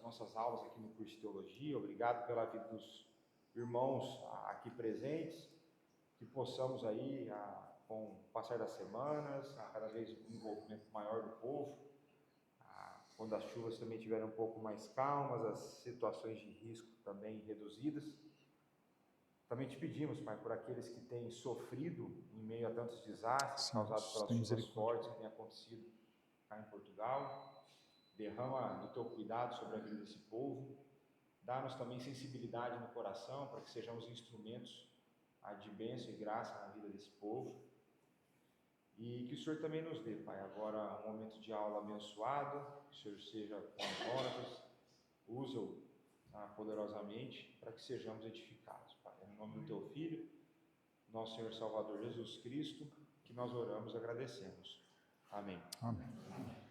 nossas aulas aqui no curso de Teologia. Obrigado pela vida dos irmãos aqui presentes, que possamos aí, com o passar das semanas, cada vez um envolvimento maior do povo, quando as chuvas também estiverem um pouco mais calmas, as situações de risco também reduzidas. Também te pedimos, Pai, por aqueles que têm sofrido em meio a tantos desastres causados pelas chuvas fortes que têm acontecido cá em Portugal. Derrama do teu cuidado sobre a vida desse povo. Dá-nos também sensibilidade no coração para que sejamos instrumentos de bênção e graça na vida desse povo. E que o Senhor também nos dê, Pai, agora um momento de aula abençoado, que o Senhor seja com as notas, use-o poderosamente para que sejamos edificados, Pai. É no nome do Teu Filho, nosso Senhor Salvador Jesus Cristo, que nós oramos e agradecemos. Amém. Amém.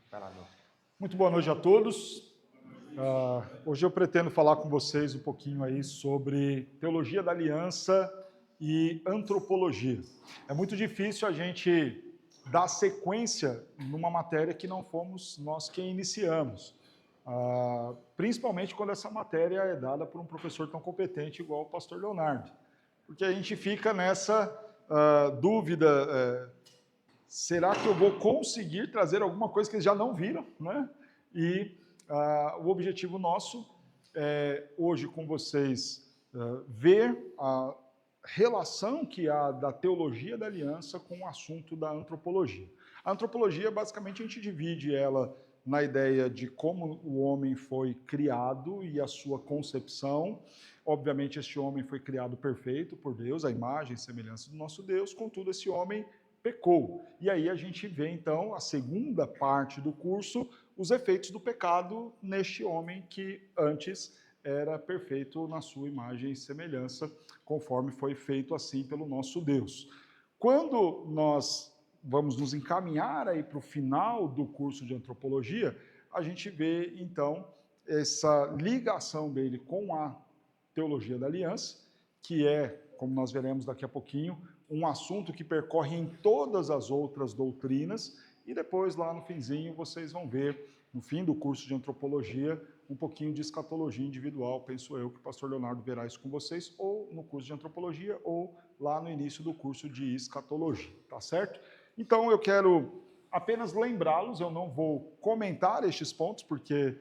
Vai lá, meu. Muito boa noite a todos. Hoje eu pretendo falar com vocês um pouquinho aí sobre teologia da aliança e antropologia. É muito difícil a gente dar sequência numa matéria que não fomos nós quem iniciamos. Principalmente quando essa matéria é dada por um professor tão competente igual o pastor Leonardo. Porque a gente fica nessa dúvida, será que eu vou conseguir trazer alguma coisa que eles já não viram, né? E o objetivo nosso é, hoje com vocês, ver a relação que há da teologia da aliança com o assunto da antropologia. A antropologia, basicamente, a gente divide ela na ideia de como o homem foi criado e a sua concepção. Obviamente, este homem foi criado perfeito por Deus, a imagem e semelhança do nosso Deus, contudo, esse homem pecou. E aí a gente vê, então, a segunda parte do curso, os efeitos do pecado neste homem que antes era perfeito na sua imagem e semelhança, conforme foi feito assim pelo nosso Deus. Quando nós vamos nos encaminhar aí para o final do curso de antropologia, a gente vê, então, essa ligação dele com a teologia da aliança, que é, como nós veremos daqui a pouquinho, um assunto que percorre em todas as outras doutrinas, e depois, lá no finzinho, vocês vão ver, no fim do curso de antropologia, um pouquinho de escatologia individual, penso eu que o pastor Leonardo verá isso com vocês, ou no curso de antropologia, ou lá no início do curso de escatologia, tá certo? Então, eu quero apenas lembrá-los, eu não vou comentar estes pontos, porque,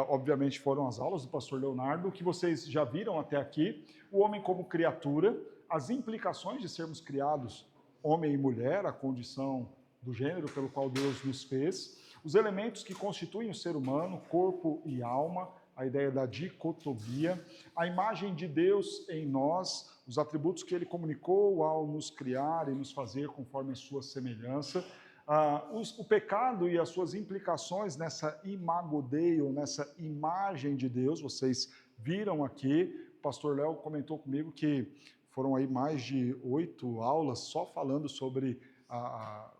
obviamente, foram as aulas do pastor Leonardo, que vocês já viram até aqui, o homem como criatura, as implicações de sermos criados homem e mulher, a condição do gênero pelo qual Deus nos fez, os elementos que constituem o ser humano, corpo e alma, a ideia da dicotomia, a imagem de Deus em nós, os atributos que ele comunicou ao nos criar e nos fazer conforme a sua semelhança, o pecado e as suas implicações nessa imago Dei, ou nessa imagem de Deus, vocês viram aqui, o pastor Léo comentou comigo que foram aí mais de 8 aulas só falando sobre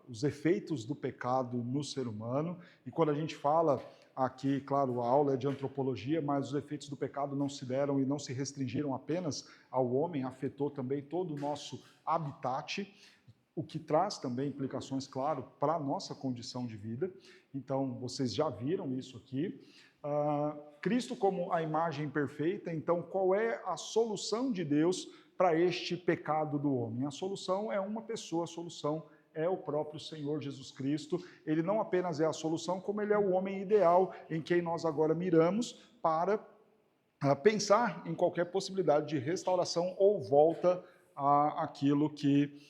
os efeitos do pecado no ser humano, e quando a gente fala aqui, claro, a aula é de antropologia, mas os efeitos do pecado não se deram e não se restringiram apenas ao homem, afetou também todo o nosso habitat, o que traz também implicações, claro, para a nossa condição de vida. Então, vocês já viram isso aqui. Cristo como a imagem perfeita, então, qual é a solução de Deus para este pecado do homem? A solução é uma pessoa, a solução é o próprio Senhor Jesus Cristo. Ele não apenas é a solução, como ele é o homem ideal em quem nós agora miramos para pensar em qualquer possibilidade de restauração ou volta àquilo que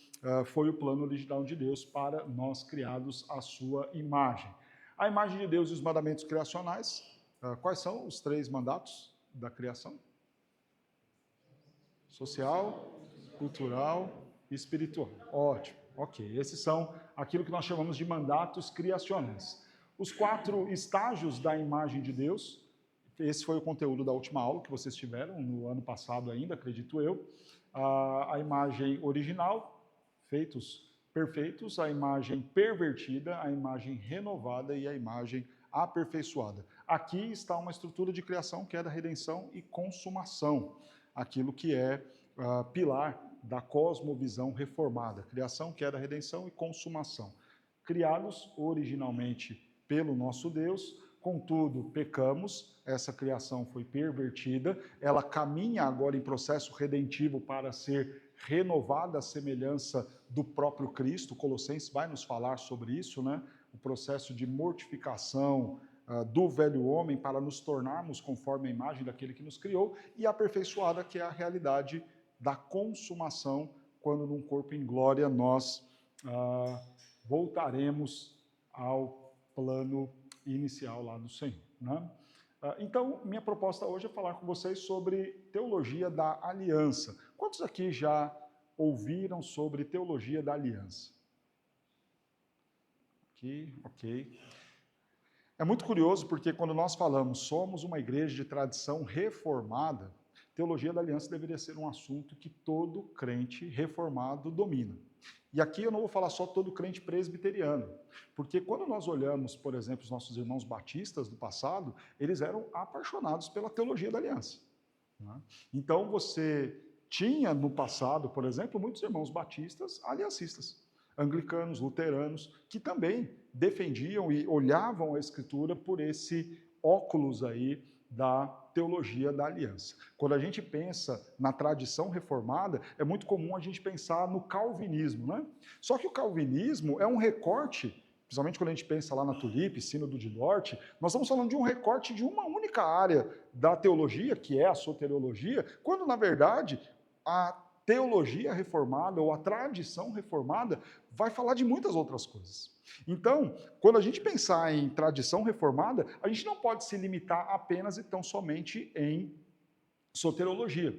foi o plano original de Deus para nós criados à sua imagem. A imagem de Deus e os mandamentos criacionais. Quais são os 3 mandatos da criação? Social, cultural e espiritual. Ótimo. Ok, esses são aquilo que nós chamamos de mandatos criacionais. Os 4 estágios da imagem de Deus, esse foi o conteúdo da última aula que vocês tiveram no ano passado ainda, acredito eu. A imagem original, feitos perfeitos, a imagem pervertida, a imagem renovada e a imagem aperfeiçoada. Aqui está uma estrutura de criação que é da redenção e consumação, aquilo que é pilar da cosmovisão reformada, criação, queda, redenção e consumação. Criados originalmente pelo nosso Deus, contudo, pecamos, essa criação foi pervertida, ela caminha agora em processo redentivo para ser renovada à semelhança do próprio Cristo. Colossenses vai nos falar sobre isso, né? O processo de mortificação do velho homem para nos tornarmos conforme a imagem daquele que nos criou, e aperfeiçoada, que é a realidade da consumação, quando num corpo em glória nós voltaremos ao plano inicial lá do Senhor, né? Então, minha proposta hoje é falar com vocês sobre teologia da aliança. Quantos aqui já ouviram sobre teologia da aliança? Aqui, ok. É muito curioso porque quando nós falamos somos uma igreja de tradição reformada, teologia da aliança deveria ser um assunto que todo crente reformado domina. E aqui eu não vou falar só todo crente presbiteriano, porque quando nós olhamos, por exemplo, os nossos irmãos batistas do passado, eles eram apaixonados pela teologia da aliança, né? Então você tinha no passado, por exemplo, muitos irmãos batistas aliancistas, anglicanos, luteranos, que também defendiam e olhavam a Escritura por esse óculos aí da teologia da aliança. Quando a gente pensa na tradição reformada, é muito comum a gente pensar no calvinismo, né? Só que o calvinismo é um recorte, principalmente quando a gente pensa lá na Tulipe, Sínodo de Dort, nós estamos falando de um recorte de uma única área da teologia, que é a soteriologia, quando na verdade a teologia reformada ou a tradição reformada vai falar de muitas outras coisas. Então, quando a gente pensar em tradição reformada, a gente não pode se limitar apenas e tão somente em soteriologia.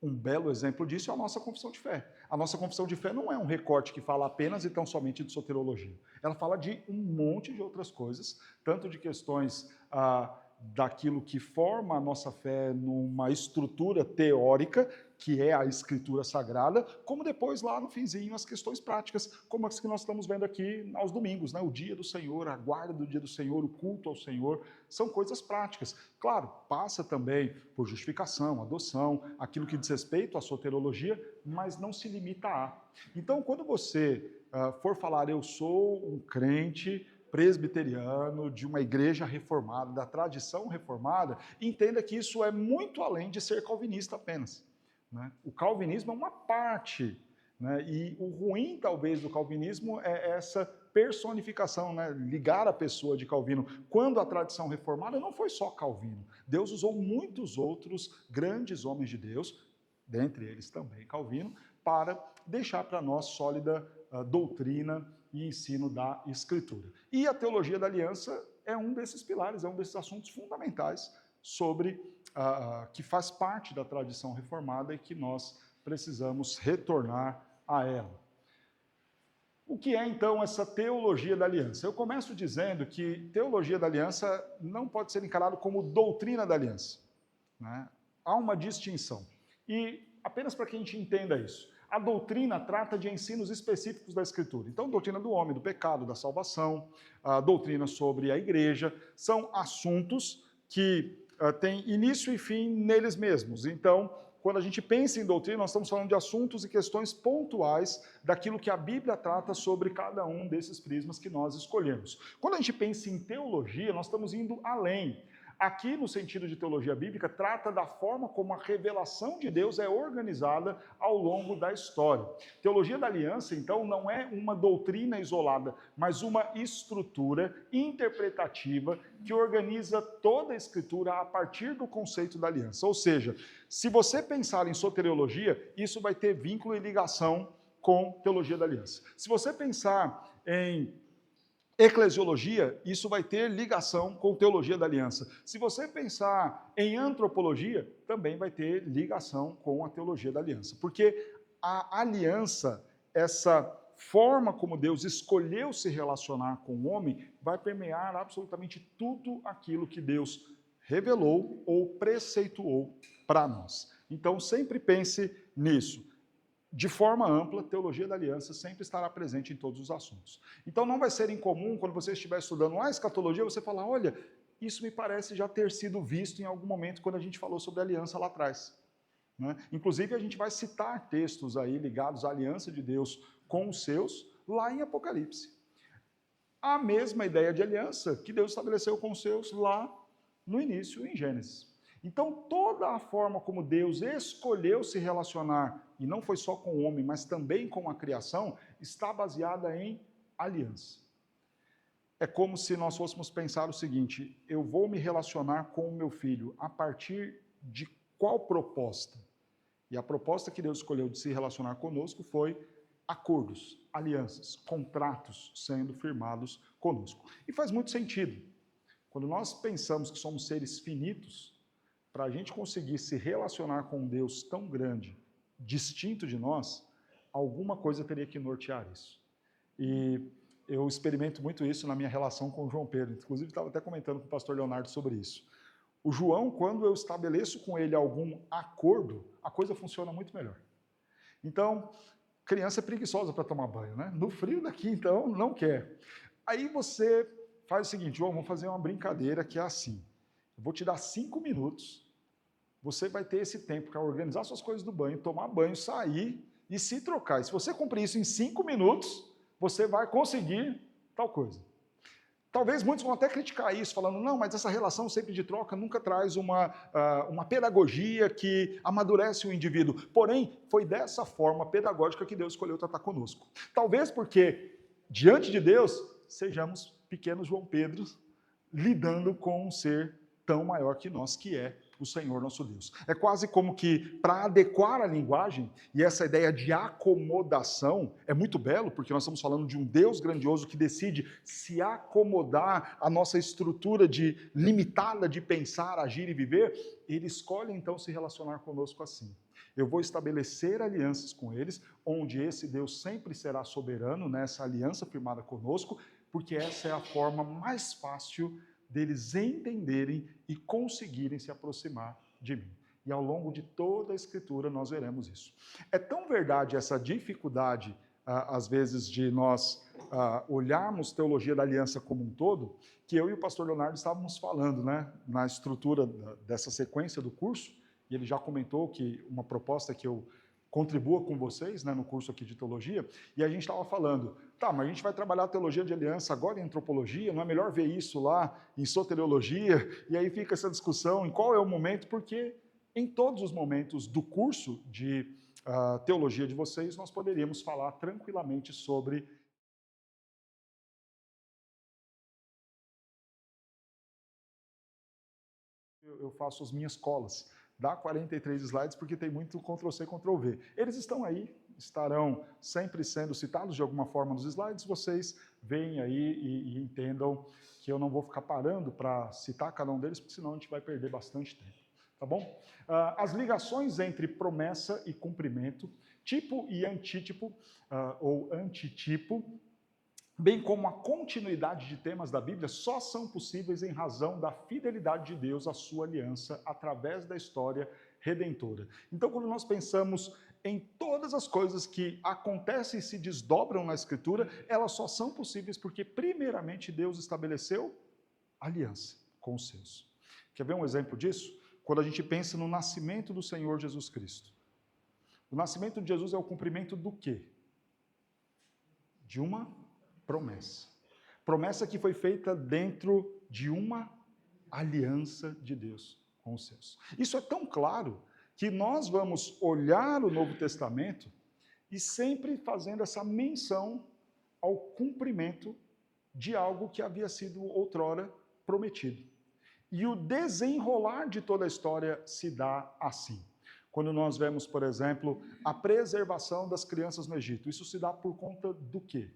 Um belo exemplo disso é a nossa confissão de fé. A nossa confissão de fé não é um recorte que fala apenas e tão somente de soteriologia. Ela fala de um monte de outras coisas, tanto de questões daquilo que forma a nossa fé numa estrutura teórica, que é a Escritura Sagrada, como depois lá no finzinho as questões práticas, como as que nós estamos vendo aqui aos domingos, né? O dia do Senhor, a guarda do dia do Senhor, o culto ao Senhor, são coisas práticas. Claro, passa também por justificação, adoção, aquilo que diz respeito à soteriologia, mas não se limita a. Então, quando você for falar, eu sou um crente presbiteriano, de uma igreja reformada, da tradição reformada, entenda que isso é muito além de ser calvinista apenas, né? O calvinismo é uma parte, né? E o ruim, talvez, do calvinismo é essa personificação, né? Ligar a pessoa de Calvino, quando a tradição reformada não foi só Calvino. Deus usou muitos outros grandes homens de Deus, dentre eles também Calvino, para deixar para nós sólida doutrina e ensino da Escritura. E a teologia da aliança é um desses pilares, é um desses assuntos fundamentais sobre que faz parte da tradição reformada e que nós precisamos retornar a ela. O que é, então, essa teologia da aliança? Eu começo dizendo que teologia da aliança não pode ser encarado como doutrina da aliança, né? Há uma distinção. E apenas para que a gente entenda isso, a doutrina trata de ensinos específicos da Escritura. Então, doutrina do homem, do pecado, da salvação, a doutrina sobre a igreja, são assuntos que têm início e fim neles mesmos. Então, quando a gente pensa em doutrina, nós estamos falando de assuntos e questões pontuais daquilo que a Bíblia trata sobre cada um desses prismas que nós escolhemos. Quando a gente pensa em teologia, nós estamos indo além. Aqui, no sentido de teologia bíblica, trata da forma como a revelação de Deus é organizada ao longo da história. Teologia da aliança, então, não é uma doutrina isolada, mas uma estrutura interpretativa que organiza toda a Escritura a partir do conceito da aliança. Ou seja, se você pensar em soteriologia, isso vai ter vínculo e ligação com teologia da aliança. Se você pensar em eclesiologia, isso vai ter ligação com teologia da aliança. Se você pensar em antropologia, também vai ter ligação com a teologia da aliança. Porque a aliança, essa forma como Deus escolheu se relacionar com o homem, vai permear absolutamente tudo aquilo que Deus revelou ou preceituou para nós. Então, sempre pense nisso. De forma ampla, teologia da aliança sempre estará presente em todos os assuntos. Então não vai ser incomum, quando você estiver estudando a escatologia, você falar, olha, isso me parece já ter sido visto em algum momento quando a gente falou sobre a aliança lá atrás, né? Inclusive, a gente vai citar textos aí ligados à aliança de Deus com os seus, lá em Apocalipse. a mesma ideia de aliança que Deus estabeleceu com os seus lá no início, em Gênesis. Então, toda a forma como Deus escolheu se relacionar, e não foi só com o homem, mas também com a criação, está baseada em aliança. É como se nós fôssemos pensar o seguinte: eu vou me relacionar com o meu filho a partir de qual proposta? E a proposta que Deus escolheu de se relacionar conosco foi acordos, alianças, contratos sendo firmados conosco. E faz muito sentido. Quando nós pensamos que somos seres finitos, para a gente conseguir se relacionar com um Deus tão grande, distinto de nós, alguma coisa teria que nortear isso. E eu experimento muito isso na minha relação com o João Pedro. Inclusive, estava até comentando com o pastor Leonardo sobre isso. O João, quando eu estabeleço com ele algum acordo, a coisa funciona muito melhor. Então, criança é preguiçosa para tomar banho, né? No frio daqui, então, não quer. Aí você faz o seguinte: João, vamos fazer uma brincadeira que é assim. Eu vou te dar 5 minutos, você vai ter esse tempo para organizar suas coisas do banho, tomar banho, sair e se trocar. E se você cumprir isso em 5 minutos, você vai conseguir tal coisa. Talvez muitos vão até criticar isso, falando, não, mas essa relação sempre de troca nunca traz uma pedagogia que amadurece o indivíduo. Porém, foi dessa forma pedagógica que Deus escolheu tratar conosco. Talvez porque, diante de Deus, sejamos pequenos João Pedros, lidando com um ser tão maior que nós, que é o Senhor nosso Deus. É quase como que, para adequar a linguagem, e essa ideia de acomodação é muito belo, porque nós estamos falando de um Deus grandioso que decide se acomodar à nossa estrutura limitada de pensar, agir e viver. Ele escolhe então se relacionar conosco assim. Eu vou estabelecer alianças com eles, onde esse Deus sempre será soberano nessa aliança firmada conosco, porque essa é a forma mais fácil deles entenderem e conseguirem se aproximar de mim. E ao longo de toda a Escritura nós veremos isso. É tão verdade essa dificuldade, às vezes, de nós olharmos teologia da aliança como um todo, que eu e o pastor Leonardo estávamos falando, né, na estrutura dessa sequência do curso, e ele já comentou que uma proposta que eu contribua com vocês, né, no curso aqui de teologia, e a gente estava falando, tá, mas a gente vai trabalhar a teologia de aliança agora em antropologia, não é melhor ver isso lá em soteriologia? E aí fica essa discussão em qual é o momento, porque em todos os momentos do curso de teologia de vocês, nós poderíamos falar tranquilamente sobre eu faço as minhas colas. Dá 43 slides porque tem muito Ctrl+C, Ctrl+V. Eles estão aí, estarão sempre sendo citados de alguma forma nos slides, vocês veem aí e entendam que eu não vou ficar parando para citar cada um deles, porque senão a gente vai perder bastante tempo, tá bom? As ligações entre promessa e cumprimento, tipo e antítipo, ou antitipo, bem como a continuidade de temas da Bíblia, só são possíveis em razão da fidelidade de Deus à sua aliança através da história redentora. Então, quando nós pensamos em todas as coisas que acontecem e se desdobram na Escritura, elas só são possíveis porque, primeiramente, Deus estabeleceu aliança com os seus. Quer ver um exemplo disso? Quando a gente pensa no nascimento do Senhor Jesus Cristo. O nascimento de Jesus é o cumprimento do quê? De uma promessa. Promessa que foi feita dentro de uma aliança de Deus com os seus. Isso é tão claro que nós vamos olhar o Novo Testamento e sempre fazendo essa menção ao cumprimento de algo que havia sido outrora prometido. E o desenrolar de toda a história se dá assim. Quando nós vemos, por exemplo, a preservação das crianças no Egito, isso se dá por conta do quê?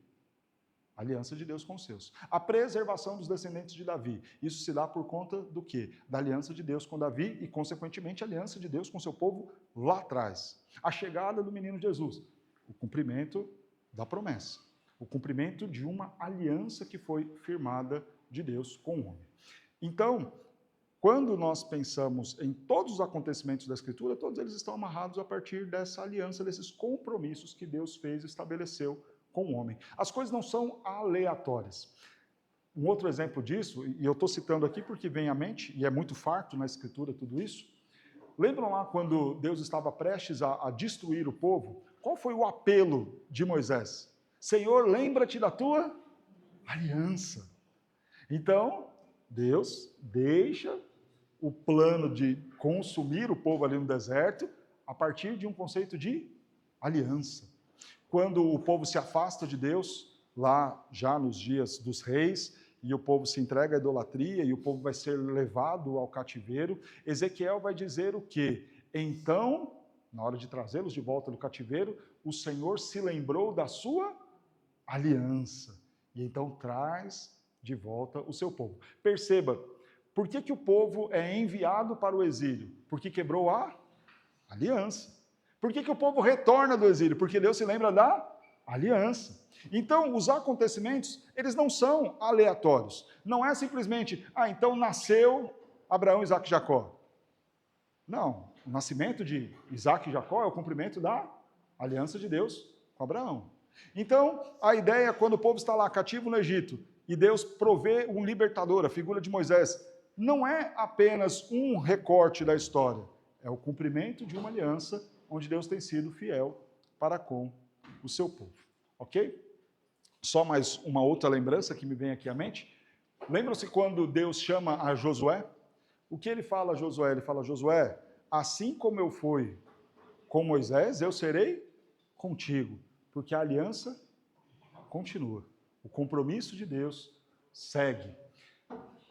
Aliança de Deus com os seus. A preservação dos descendentes de Davi. Isso se dá por conta do quê? Da aliança de Deus com Davi e, consequentemente, a aliança de Deus com seu povo lá atrás. A chegada do menino Jesus. O cumprimento da promessa. O cumprimento de uma aliança que foi firmada de Deus com o homem. Então, quando nós pensamos em todos os acontecimentos da Escritura, todos eles estão amarrados a partir dessa aliança, desses compromissos que Deus fez e estabeleceu com o homem. As coisas não são aleatórias. Um outro exemplo disso, e eu estou citando aqui porque vem à mente, e é muito farto na Escritura tudo isso, lembram lá quando Deus estava prestes a destruir o povo? Qual foi o apelo de Moisés? Senhor, lembra-te da tua aliança. Então, Deus deixa o plano de consumir o povo ali no deserto a partir de um conceito de aliança. Quando o povo se afasta de Deus, lá já nos dias dos reis, e o povo se entrega à idolatria, e o povo vai ser levado ao cativeiro, Ezequiel vai dizer o quê? Então, na hora de trazê-los de volta do cativeiro, o Senhor se lembrou da sua aliança, e então traz de volta o seu povo. Perceba, por que o povo é enviado para o exílio? Porque quebrou a aliança. Por que o povo retorna do exílio? Porque Deus se lembra da aliança. Então, os acontecimentos, eles não são aleatórios. Não é simplesmente, então nasceu Abraão, Isaac e Jacó. Não, o nascimento de Isaac e Jacó é o cumprimento da aliança de Deus com Abraão. Então, a ideia, quando o povo está lá cativo no Egito, e Deus provê um libertador, a figura de Moisés, não é apenas um recorte da história, é o cumprimento de uma aliança onde Deus tem sido fiel para com o seu povo. Ok? Só mais uma outra lembrança que me vem aqui à mente. Lembram-se quando Deus chama a Josué? O que ele fala a Josué? Ele fala, Josué, assim como eu fui com Moisés, eu serei contigo, porque a aliança continua. O compromisso de Deus segue.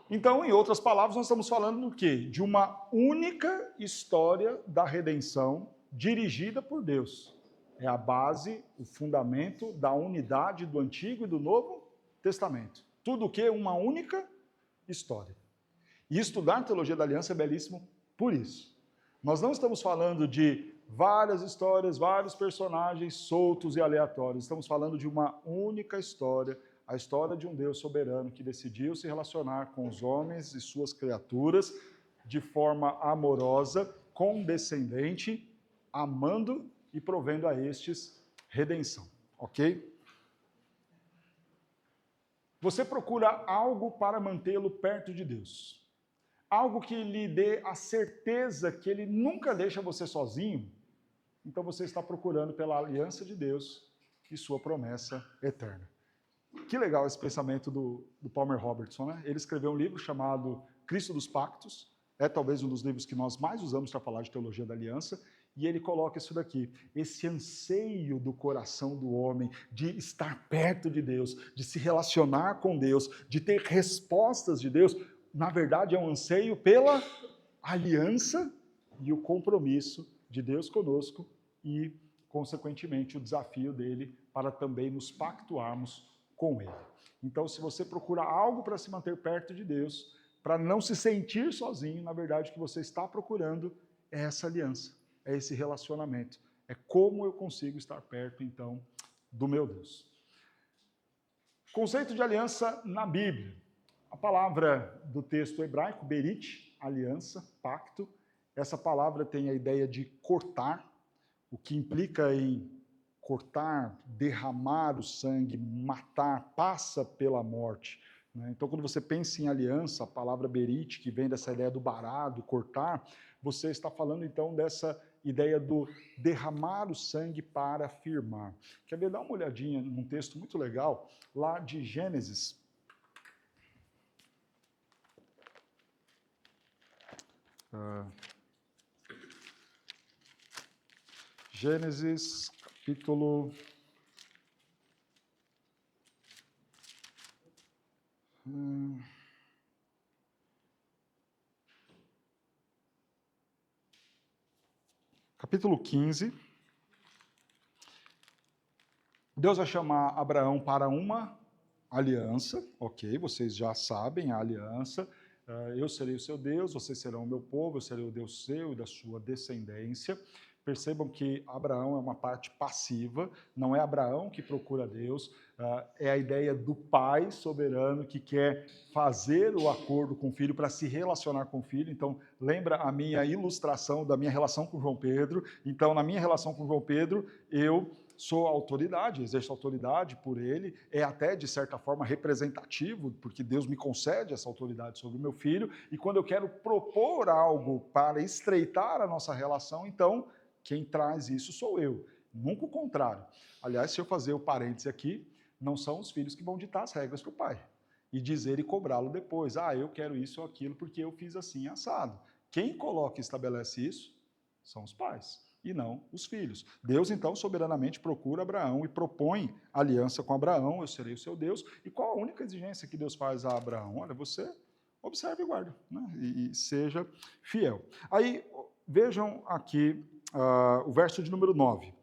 Então, em outras palavras, nós estamos falando do quê? De uma única história da redenção dirigida por Deus. É a base, o fundamento da unidade do Antigo e do Novo Testamento. Tudo o que? Uma única história. E estudar teologia da aliança é belíssimo por isso. Nós não estamos falando de várias histórias, vários personagens soltos e aleatórios. Estamos falando de uma única história, a história de um Deus soberano que decidiu se relacionar com os homens e suas criaturas de forma amorosa, condescendente, amando e provendo a estes redenção, ok? Você procura algo para mantê-lo perto de Deus. Algo que lhe dê a certeza que Ele nunca deixa você sozinho. Então você está procurando pela aliança de Deus e sua promessa eterna. Que legal esse pensamento do Palmer Robertson, né? Ele escreveu um livro chamado Cristo dos Pactos. É talvez um dos livros que nós mais usamos para falar de teologia da aliança. E ele coloca isso daqui, esse anseio do coração do homem de estar perto de Deus, de se relacionar com Deus, de ter respostas de Deus, na verdade é um anseio pela aliança e o compromisso de Deus conosco e, consequentemente, o desafio dele para também nos pactuarmos com ele. Então, se você procura algo para se manter perto de Deus, para não se sentir sozinho, na verdade o que você está procurando é essa aliança. É esse relacionamento. É como eu consigo estar perto, então, do meu Deus. Conceito de aliança na Bíblia. A palavra do texto hebraico, berit, aliança, pacto. Essa palavra tem a ideia de cortar, o que implica em cortar, derramar o sangue, matar, passa pela morte. Então, quando você pensa em aliança, a palavra berit, que vem dessa ideia do bará, do cortar, você está falando, então, dessa ideia do derramar o sangue para firmar. Quer ver? Dá uma olhadinha num texto muito legal, lá de Gênesis. Gênesis, capítulo... Capítulo 15, Deus vai chamar Abraão para uma aliança, ok, vocês já sabem a aliança, eu serei o seu Deus, vocês serão o meu povo, eu serei o Deus seu e da sua descendência. Percebam que Abraão é uma parte passiva, não é Abraão que procura Deus, é a ideia do pai soberano que quer fazer o acordo com o filho para se relacionar com o filho. Então, lembra a minha ilustração da minha relação com João Pedro? Então, na minha relação com João Pedro, eu sou a autoridade, exerço autoridade por ele, é até, de certa forma, representativo, porque Deus me concede essa autoridade sobre o meu filho, e quando eu quero propor algo para estreitar a nossa relação, então, quem traz isso sou eu, nunca o contrário. Aliás, se eu fazer o parêntese aqui, Não são os filhos que vão ditar as regras para o pai e dizer e cobrá-lo depois. Eu quero isso ou aquilo porque eu fiz assim, assado. Quem coloca e estabelece isso são os pais e não os filhos. Deus, então, soberanamente procura Abraão e propõe aliança com Abraão, eu serei o seu Deus. E qual a única exigência que Deus faz a Abraão? Olha, você observe e guarde, né? E seja fiel. Aí, vejam aqui o verso de número 9.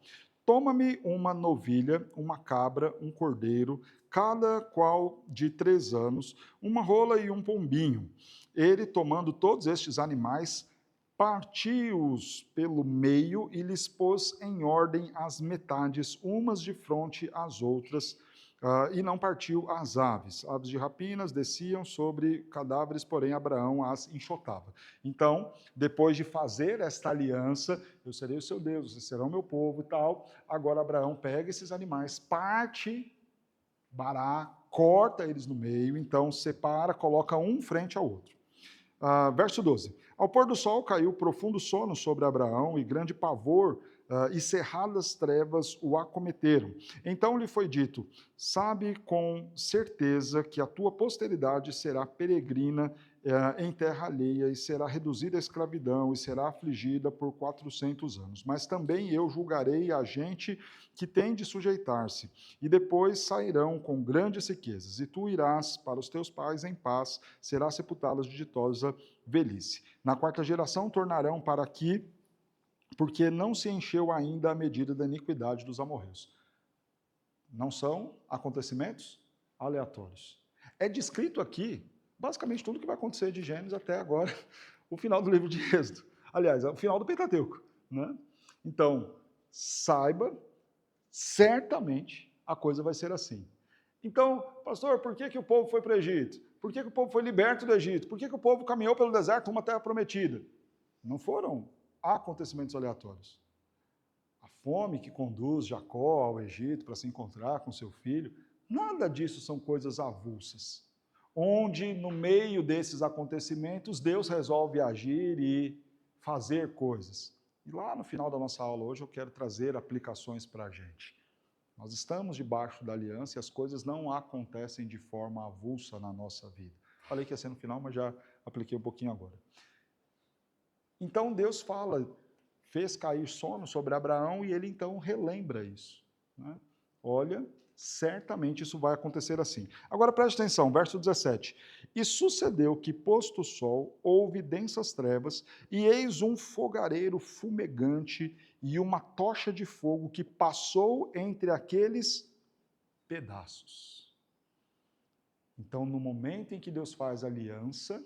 Toma-me uma novilha, uma cabra, um cordeiro, cada qual de 3 anos, uma rola e um pombinho. Ele, tomando todos estes animais, partiu-os pelo meio e lhes pôs em ordem as metades, umas de fronte às outras, e não partiu as aves. Aves de rapinas desciam sobre cadáveres, porém Abraão as enxotava. Então, depois de fazer esta aliança, eu serei o seu Deus, vocês serão meu povo e tal, agora Abraão pega esses animais, parte, corta eles no meio, então separa, coloca um frente ao outro. Verso 12. Ao pôr do sol caiu profundo sono sobre Abraão e grande pavor e cerradas trevas o acometeram. Então lhe foi dito, sabe com certeza que a tua posteridade será peregrina em terra alheia e será reduzida à escravidão e será afligida por 400 anos. Mas também eu julgarei a gente que tem de sujeitar-se, e depois sairão com grandes riquezas, e tu irás para os teus pais em paz, será sepultá-los de ditosa velhice. Na 4ª geração tornarão para aqui, porque não se encheu ainda a medida da iniquidade dos amorreus. Não são acontecimentos aleatórios. É descrito aqui, basicamente, tudo que vai acontecer de Gênesis até agora, o final do livro de Êxodo. Aliás, é o final do Pentateuco, né? Então, saiba, certamente a coisa vai ser assim. Então, pastor, por que o povo foi para o Egito? Por que o povo foi liberto do Egito? Por que o povo caminhou pelo deserto rumo à terra prometida? Não foram acontecimentos aleatórios. A fome que conduz Jacó ao Egito para se encontrar com seu filho, nada disso são coisas avulsas. Onde, no meio desses acontecimentos, Deus resolve agir e fazer coisas. E lá no final da nossa aula hoje eu quero trazer aplicações para a gente. Nós estamos debaixo da aliança e as coisas não acontecem de forma avulsa na nossa vida. Falei que ia ser no final, mas já apliquei um pouquinho agora. Então Deus fala, fez cair sono sobre Abraão e ele então relembra isso, né? Olha, certamente isso vai acontecer assim. Agora preste atenção, verso 17. E sucedeu que, posto o sol, houve densas trevas, e eis um fogareiro fumegante e uma tocha de fogo que passou entre aqueles pedaços. Então, no momento em que Deus faz aliança,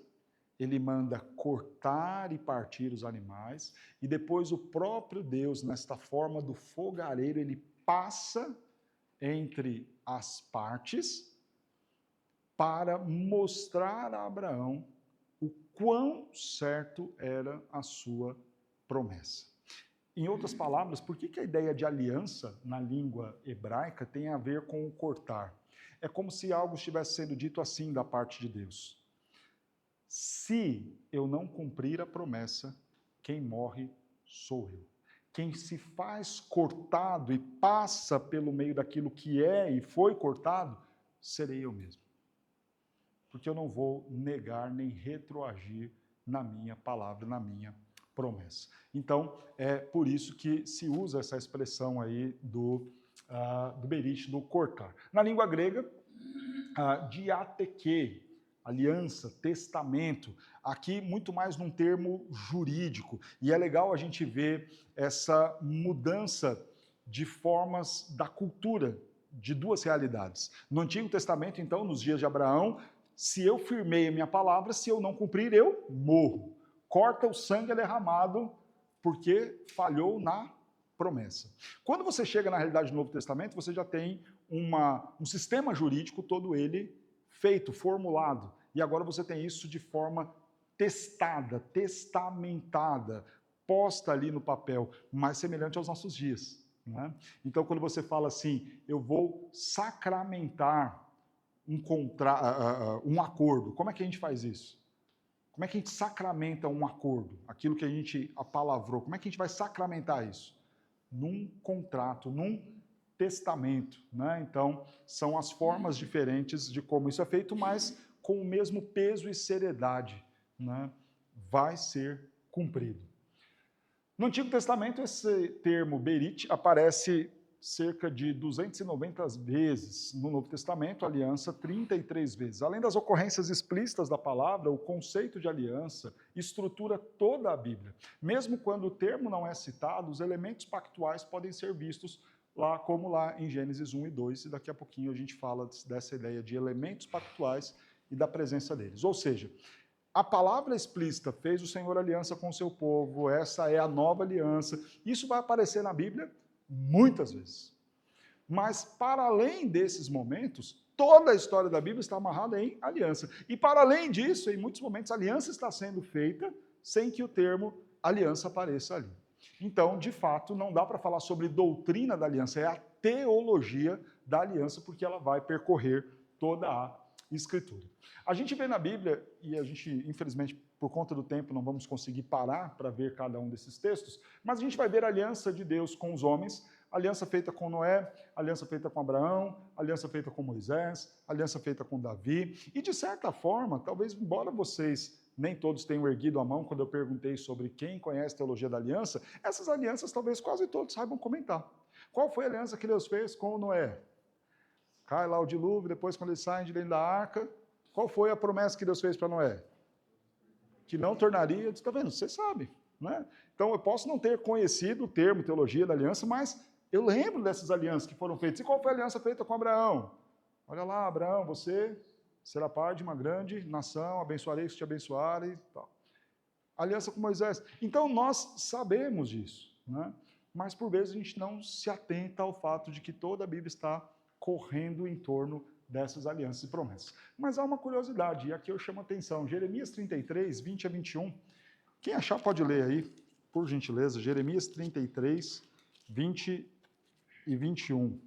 ele manda cortar e partir os animais, e depois o próprio Deus, nesta forma do fogareiro, ele passa entre as partes para mostrar a Abraão o quão certo era a sua promessa. Em outras palavras, por que a ideia de aliança na língua hebraica tem a ver com o cortar? É como se algo estivesse sendo dito assim da parte de Deus. Se eu não cumprir a promessa, quem morre sou eu. Quem se faz cortado e passa pelo meio daquilo que é e foi cortado, serei eu mesmo. Porque eu não vou negar nem retroagir na minha palavra, na minha promessa. Então, é por isso que se usa essa expressão aí do berit, do cortar. Na língua grega, diateque, aliança, testamento, aqui muito mais num termo jurídico. E é legal a gente ver essa mudança de formas da cultura de duas realidades. No Antigo Testamento, então, nos dias de Abraão, se eu firmei a minha palavra, se eu não cumprir, eu morro. Corta o sangue é derramado porque falhou na promessa. Quando você chega na realidade do Novo Testamento, você já tem um sistema jurídico todo ele feito, formulado. E agora você tem isso de forma testada, testamentada, posta ali no papel, mais semelhante aos nossos dias, né? Então, quando você fala assim, eu vou sacramentar um acordo, como é que a gente faz isso? Como é que a gente sacramenta um acordo? Aquilo que a gente apalavrou, como é que a gente vai sacramentar isso? Num contrato, num testamento, né? Então, são as formas diferentes de como isso é feito, mas com o mesmo peso e seriedade, né? Vai ser cumprido. No Antigo Testamento, esse termo berit aparece cerca de 290 vezes. No Novo Testamento, aliança 33 vezes. Além das ocorrências explícitas da palavra, o conceito de aliança estrutura toda a Bíblia. Mesmo quando o termo não é citado, os elementos pactuais podem ser vistos lá, como lá em Gênesis 1 e 2, e daqui a pouquinho a gente fala dessa ideia de elementos pactuais e da presença deles. Ou seja, a palavra explícita fez o Senhor aliança com o seu povo, essa é a nova aliança. Isso vai aparecer na Bíblia muitas vezes. Mas, para além desses momentos, toda a história da Bíblia está amarrada em aliança. E, para além disso, em muitos momentos, a aliança está sendo feita sem que o termo aliança apareça ali. Então, de fato, não dá para falar sobre doutrina da aliança, é a teologia da aliança, porque ela vai percorrer toda a Escritura. A gente vê na Bíblia, e a gente, infelizmente, por conta do tempo, não vamos conseguir parar para ver cada um desses textos, mas a gente vai ver a aliança de Deus com os homens, aliança feita com Noé, aliança feita com Abraão, aliança feita com Moisés, aliança feita com Davi, e de certa forma, talvez, embora vocês nem todos tenham erguido a mão quando eu perguntei sobre quem conhece a teologia da aliança, essas alianças talvez quase todos saibam comentar. Qual foi a aliança que Deus fez com Noé? Cai lá o dilúvio, depois quando eles saem de dentro da arca, qual foi a promessa que Deus fez para Noé? Que não tornaria, está vendo? Você sabe, né? Então eu posso não ter conhecido o termo teologia da aliança, mas eu lembro dessas alianças que foram feitas. E qual foi a aliança feita com Abraão? Olha lá, Abraão, você será pai de uma grande nação, abençoarei os que te abençoarem e tal. Aliança com Moisés. Então nós sabemos disso, né? Mas por vezes a gente não se atenta ao fato de que toda a Bíblia está correndo em torno dessas alianças e promessas. Mas há uma curiosidade, e aqui eu chamo a atenção. Jeremias 33, 20 a 21. Quem achar pode ler aí, por gentileza. Jeremias 33, 20 e 21.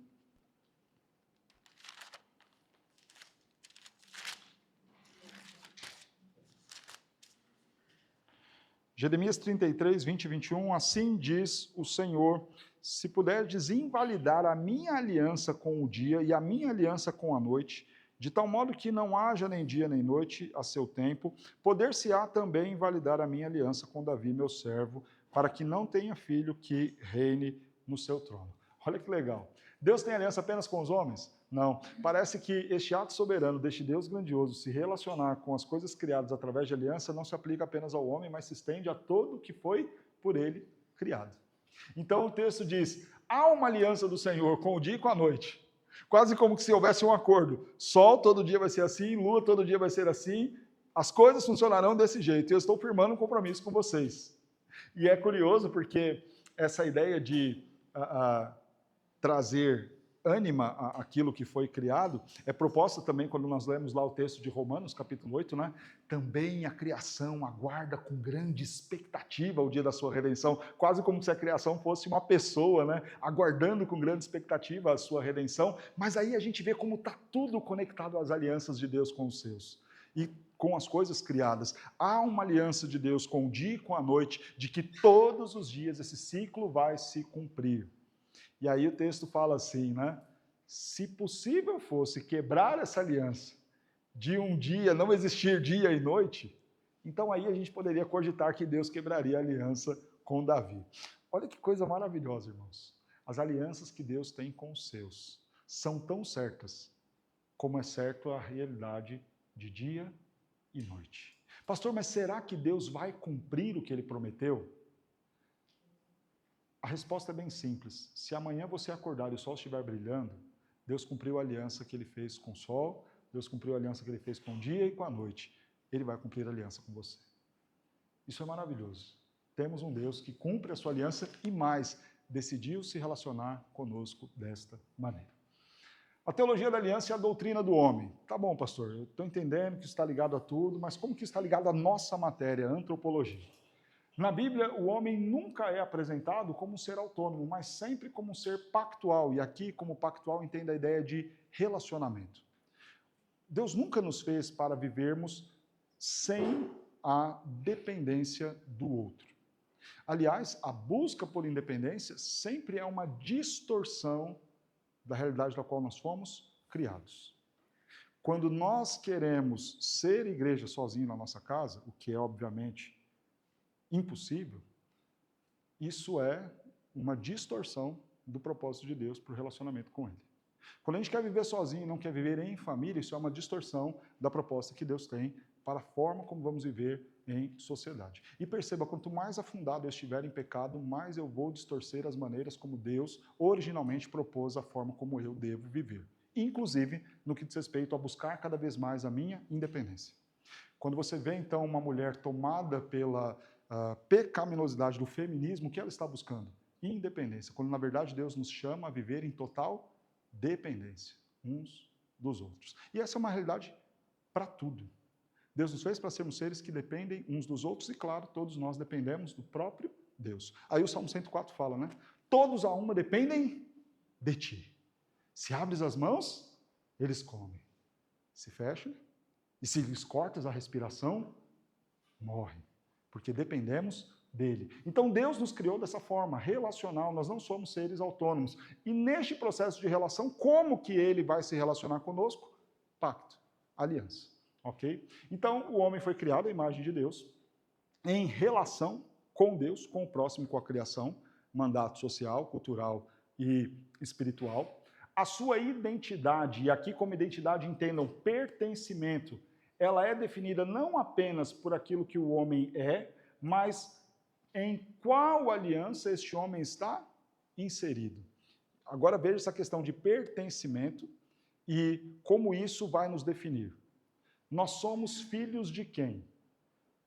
Jeremias 33, 20 e 21. Assim diz o Senhor: se puderdes invalidar a minha aliança com o dia e a minha aliança com a noite, de tal modo que não haja nem dia nem noite a seu tempo, poder-se-á também invalidar a minha aliança com Davi, meu servo, para que não tenha filho que reine no seu trono. Olha que legal. Deus tem aliança apenas com os homens? Não. Parece que este ato soberano deste Deus grandioso se relacionar com as coisas criadas através de aliança não se aplica apenas ao homem, mas se estende a todo o que foi por ele criado. Então o texto diz, há uma aliança do Senhor com o dia e com a noite. Quase como se houvesse um acordo. Sol todo dia vai ser assim, lua todo dia vai ser assim, as coisas funcionarão desse jeito. E eu estou firmando um compromisso com vocês. E é curioso porque essa ideia de trazer ânima àquilo que foi criado, é proposta também quando nós lemos lá o texto de Romanos, capítulo 8, né? Também a criação aguarda com grande expectativa o dia da sua redenção, quase como se a criação fosse uma pessoa, né? Aguardando com grande expectativa a sua redenção, mas aí a gente vê como está tudo conectado às alianças de Deus com os seus. E com as coisas criadas. Há uma aliança de Deus com o dia e com a noite, de que todos os dias esse ciclo vai se cumprir. E aí o texto fala assim, né? Se possível fosse quebrar essa aliança de um dia não existir dia e noite, então aí a gente poderia cogitar que Deus quebraria a aliança com Davi. Olha que coisa maravilhosa, irmãos. As alianças que Deus tem com os seus são tão certas como é certo a realidade de dia e noite. Pastor, mas será que Deus vai cumprir o que ele prometeu? A resposta é bem simples. Se amanhã você acordar e o sol estiver brilhando, Deus cumpriu a aliança que ele fez com o sol, Deus cumpriu a aliança que ele fez com o dia e com a noite. Ele vai cumprir a aliança com você. Isso é maravilhoso. Temos um Deus que cumpre a sua aliança e mais, decidiu se relacionar conosco desta maneira. A teologia da aliança é a doutrina do homem. Tá bom, pastor, eu estou entendendo que isso está ligado a tudo, mas como que está ligado à nossa matéria, a antropologia? Na Bíblia, o homem nunca é apresentado como um ser autônomo, mas sempre como um ser pactual. E aqui, como pactual, entende a ideia de relacionamento. Deus nunca nos fez para vivermos sem a dependência do outro. Aliás, a busca por independência sempre é uma distorção da realidade da qual nós fomos criados. Quando nós queremos ser igreja sozinho na nossa casa, o que é obviamente impossível, isso é uma distorção do propósito de Deus para o relacionamento com Ele. Quando a gente quer viver sozinho e não quer viver em família, isso é uma distorção da proposta que Deus tem para a forma como vamos viver em sociedade. E perceba, quanto mais afundado eu estiver em pecado, mais eu vou distorcer as maneiras como Deus originalmente propôs a forma como eu devo viver. Inclusive, no que diz respeito a buscar cada vez mais a minha independência. Quando você vê, então, uma mulher tomada pela pecaminosidade do feminismo, o que ela está buscando? Independência. Quando, na verdade, Deus nos chama a viver em total dependência uns dos outros. E essa é uma realidade para tudo. Deus nos fez para sermos seres que dependem uns dos outros e, claro, todos nós dependemos do próprio Deus. Aí o Salmo 104 fala, né? Todos a uma dependem de ti. Se abres as mãos, eles comem. Se fecham, e se lhes cortas a respiração, morrem. Porque dependemos dele. Então Deus nos criou dessa forma, relacional, nós não somos seres autônomos. E neste processo de relação, como que ele vai se relacionar conosco? Pacto, aliança. Ok? Então o homem foi criado à imagem de Deus, em relação com Deus, com o próximo, com a criação, mandato social, cultural e espiritual. A sua identidade, e aqui como identidade entendam pertencimento, ela é definida não apenas por aquilo que o homem é, mas em qual aliança este homem está inserido. Agora veja essa questão de pertencimento e como isso vai nos definir. Nós somos filhos de quem?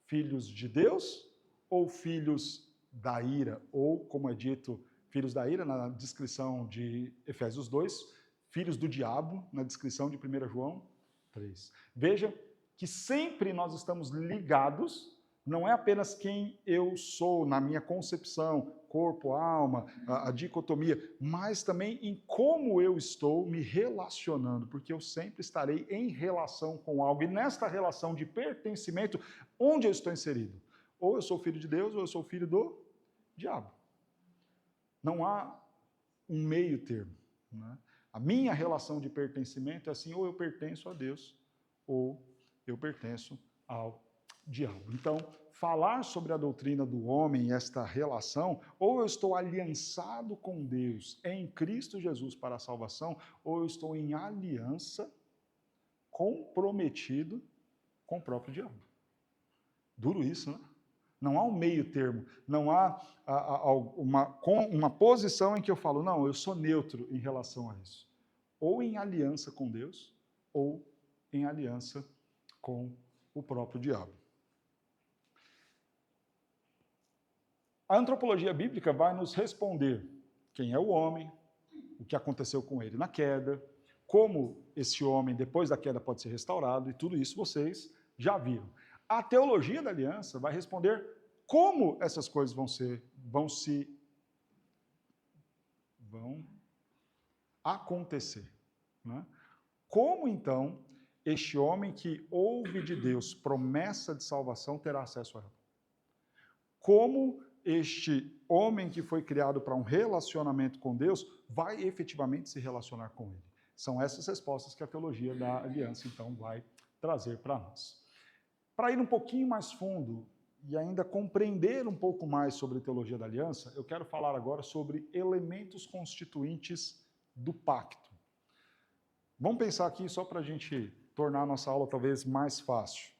Filhos de Deus ou filhos da ira? Ou, como é dito, filhos da ira na descrição de Efésios 2, filhos do diabo na descrição de 1 João 3. Veja que sempre nós estamos ligados, não é apenas quem eu sou na minha concepção, corpo, alma, a dicotomia, mas também em como eu estou me relacionando, porque eu sempre estarei em relação com algo, e nesta relação de pertencimento, onde eu estou inserido? Ou eu sou filho de Deus, ou eu sou filho do diabo. Não há um meio termo, né? A minha relação de pertencimento é assim, ou eu pertenço a Deus, ou eu pertenço ao diabo. Então, falar sobre a doutrina do homem e esta relação, ou eu estou aliançado com Deus em Cristo Jesus para a salvação, ou eu estou em aliança, comprometido com o próprio diabo. Duro isso, né? Não há um meio termo, não há uma posição em que eu falo, não, eu sou neutro em relação a isso. Ou em aliança com Deus, ou em aliança com o próprio diabo. A antropologia bíblica vai nos responder quem é o homem, o que aconteceu com ele na queda, como esse homem, depois da queda, pode ser restaurado, e tudo isso vocês já viram. A teologia da aliança vai responder como essas coisas vão acontecer. Né? Como, então, este homem que ouve de Deus promessa de salvação terá acesso a ela? Como este homem que foi criado para um relacionamento com Deus vai efetivamente se relacionar com ele? São essas respostas que a teologia da aliança, então, vai trazer para nós. Para ir um pouquinho mais fundo e ainda compreender um pouco mais sobre a teologia da aliança, eu quero falar agora sobre elementos constituintes do pacto. Vamos pensar aqui só para a gente tornar a nossa aula talvez mais fácil.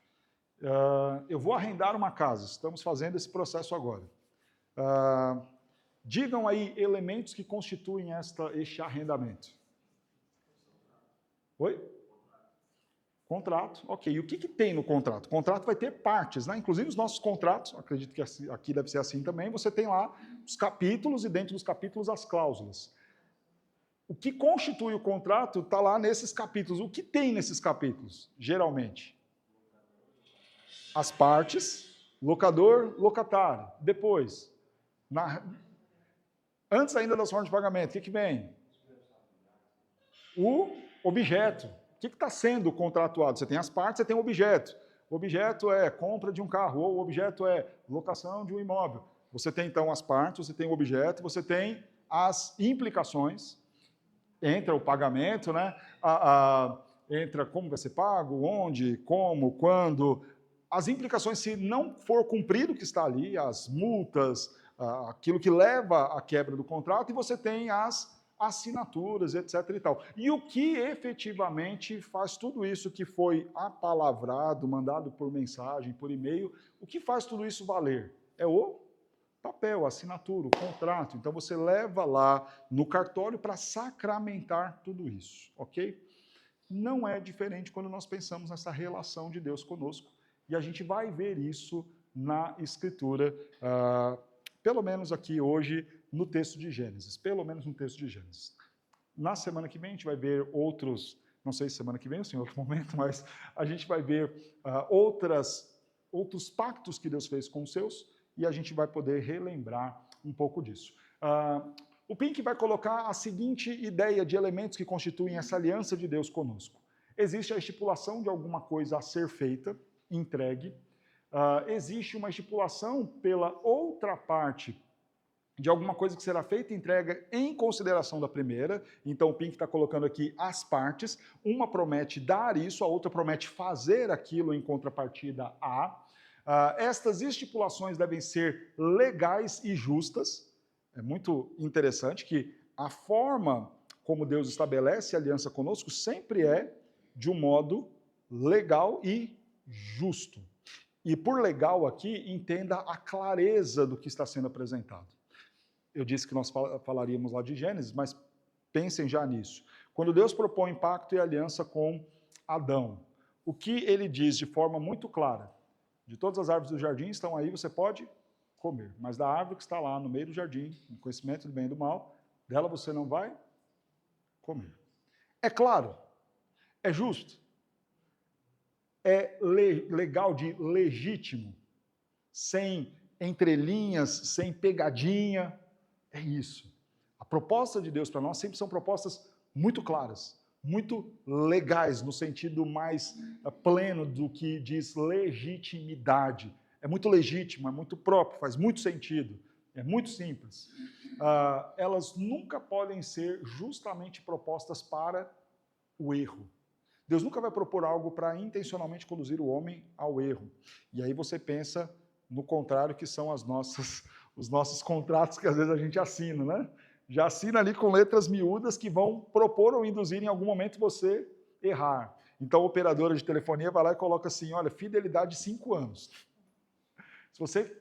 Eu vou arrendar uma casa, estamos fazendo esse processo agora. Digam aí elementos que constituem este arrendamento. Oi? Contrato, ok. E o que tem no contrato? O contrato vai ter partes, né? Inclusive os nossos contratos, acredito que aqui deve ser assim também, você tem lá os capítulos e dentro dos capítulos as cláusulas. O que constitui o contrato está lá nesses capítulos. O que tem nesses capítulos, geralmente? As partes, locador, locatário. Depois, antes ainda das formas de pagamento, o que vem? O objeto. O que está sendo contratuado? Você tem as partes, você tem o objeto. O objeto é compra de um carro, ou o objeto é locação de um imóvel. Você tem, então, as partes, você tem o objeto, você tem as implicações. entra o pagamento, né? Entra como vai ser pago, onde, como, quando. As implicações, se não for cumprido o que está ali, as multas, aquilo que leva à quebra do contrato, e você tem as assinaturas, etc. e tal. E o que efetivamente faz tudo isso que foi apalavrado, mandado por mensagem, por e-mail, o que faz tudo isso valer? É o papel, a assinatura, o contrato. Então você leva lá no cartório para sacramentar tudo isso, ok? Não é diferente quando nós pensamos nessa relação de Deus conosco. E a gente vai ver isso na Escritura, pelo menos aqui hoje, no texto de Gênesis. Pelo menos no texto de Gênesis. Na semana que vem a gente vai ver outros, não sei se semana que vem ou se em outro momento, mas a gente vai ver outros pactos que Deus fez com os seus, e a gente vai poder relembrar um pouco disso. O Pink vai colocar a seguinte ideia de elementos que constituem essa aliança de Deus conosco. Existe a estipulação de alguma coisa a ser feita, entregue. Existe uma estipulação pela outra parte de alguma coisa que será feita e entrega em consideração da primeira. Então o Pink está colocando aqui as partes. Uma promete dar isso, a outra promete fazer aquilo em contrapartida a. Estas estipulações devem ser legais e justas. É muito interessante que a forma como Deus estabelece a aliança conosco sempre é de um modo legal e justo. E por legal aqui, entenda a clareza do que está sendo apresentado. Eu disse que nós falaríamos lá de Gênesis, mas pensem já nisso. Quando Deus propõe pacto e aliança com Adão, o que ele diz de forma muito clara? De todas as árvores do jardim estão aí, você pode comer, mas da árvore que está lá no meio do jardim, no conhecimento do bem e do mal, dela você não vai comer. É claro, é justo, é legal de legítimo, sem entrelinhas, sem pegadinha, é isso. A proposta de Deus para nós sempre são propostas muito claras, muito legais, no sentido mais pleno do que diz legitimidade. É muito legítimo, é muito próprio, faz muito sentido, é muito simples. Elas nunca podem ser justamente propostas para o erro. Deus nunca vai propor algo para intencionalmente conduzir o homem ao erro. E aí você pensa no contrário, que são os nossos contratos que às vezes a gente assina, né? Já assina ali com letras miúdas que vão propor ou induzir em algum momento você errar. Então a operadora de telefonia vai lá e coloca assim, olha, fidelidade 5 anos. Se você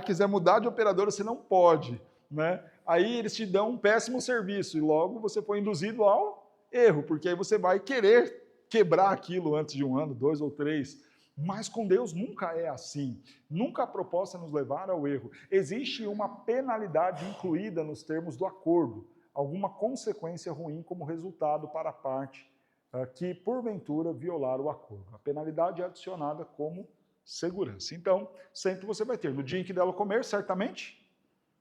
quiser mudar de operadora, você não pode, né? Aí eles te dão um péssimo serviço e logo você foi induzido ao erro, porque aí você vai querer quebrar aquilo antes de 1 ano, 2 ou 3. Mas com Deus nunca é assim. Nunca a proposta é nos levar ao erro. Existe uma penalidade incluída nos termos do acordo, alguma consequência ruim como resultado para a parte que, porventura, violar o acordo. A penalidade é adicionada como segurança. Então, sempre você vai ter, no dia em que dela comer, certamente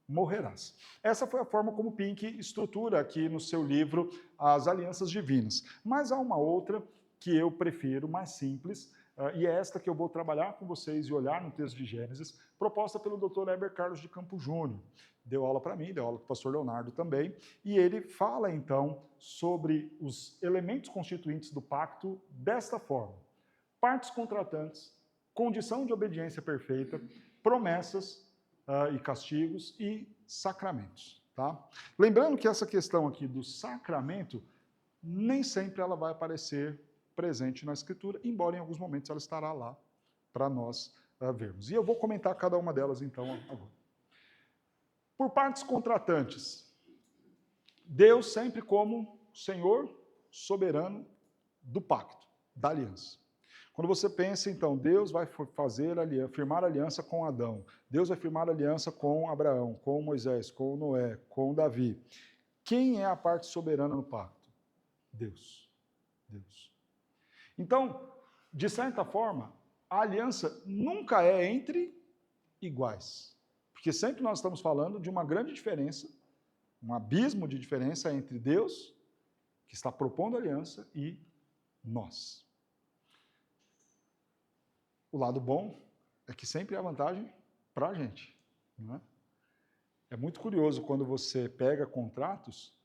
morrerás. Essa foi a forma como Pink estrutura aqui no seu livro as alianças divinas. Mas há uma outra que eu prefiro, mais simples, e é esta que eu vou trabalhar com vocês e olhar no texto de Gênesis, proposta pelo Dr. Heber Carlos de Campos Júnior. Deu aula para mim, deu aula para o pastor Leonardo também, e ele fala então sobre os elementos constituintes do pacto desta forma: partes contratantes, condição de obediência perfeita, promessas e castigos e sacramentos. Tá? Lembrando que essa questão aqui do sacramento, nem sempre ela vai aparecer presente na Escritura, embora em alguns momentos ela estará lá para nós vermos. E eu vou comentar cada uma delas então agora. Por partes contratantes, Deus sempre como Senhor soberano do pacto, da aliança. Quando você pensa, então, Deus vai firmar aliança com Adão, Deus vai firmar aliança com Abraão, com Moisés, com Noé, com Davi. Quem é a parte soberana no pacto? Deus. Deus. Então, de certa forma, a aliança nunca é entre iguais. Porque sempre nós estamos falando de uma grande diferença, um abismo de diferença entre Deus, que está propondo aliança, e nós. O lado bom é que sempre há vantagem para a gente. Não é? É muito curioso quando você pega contratos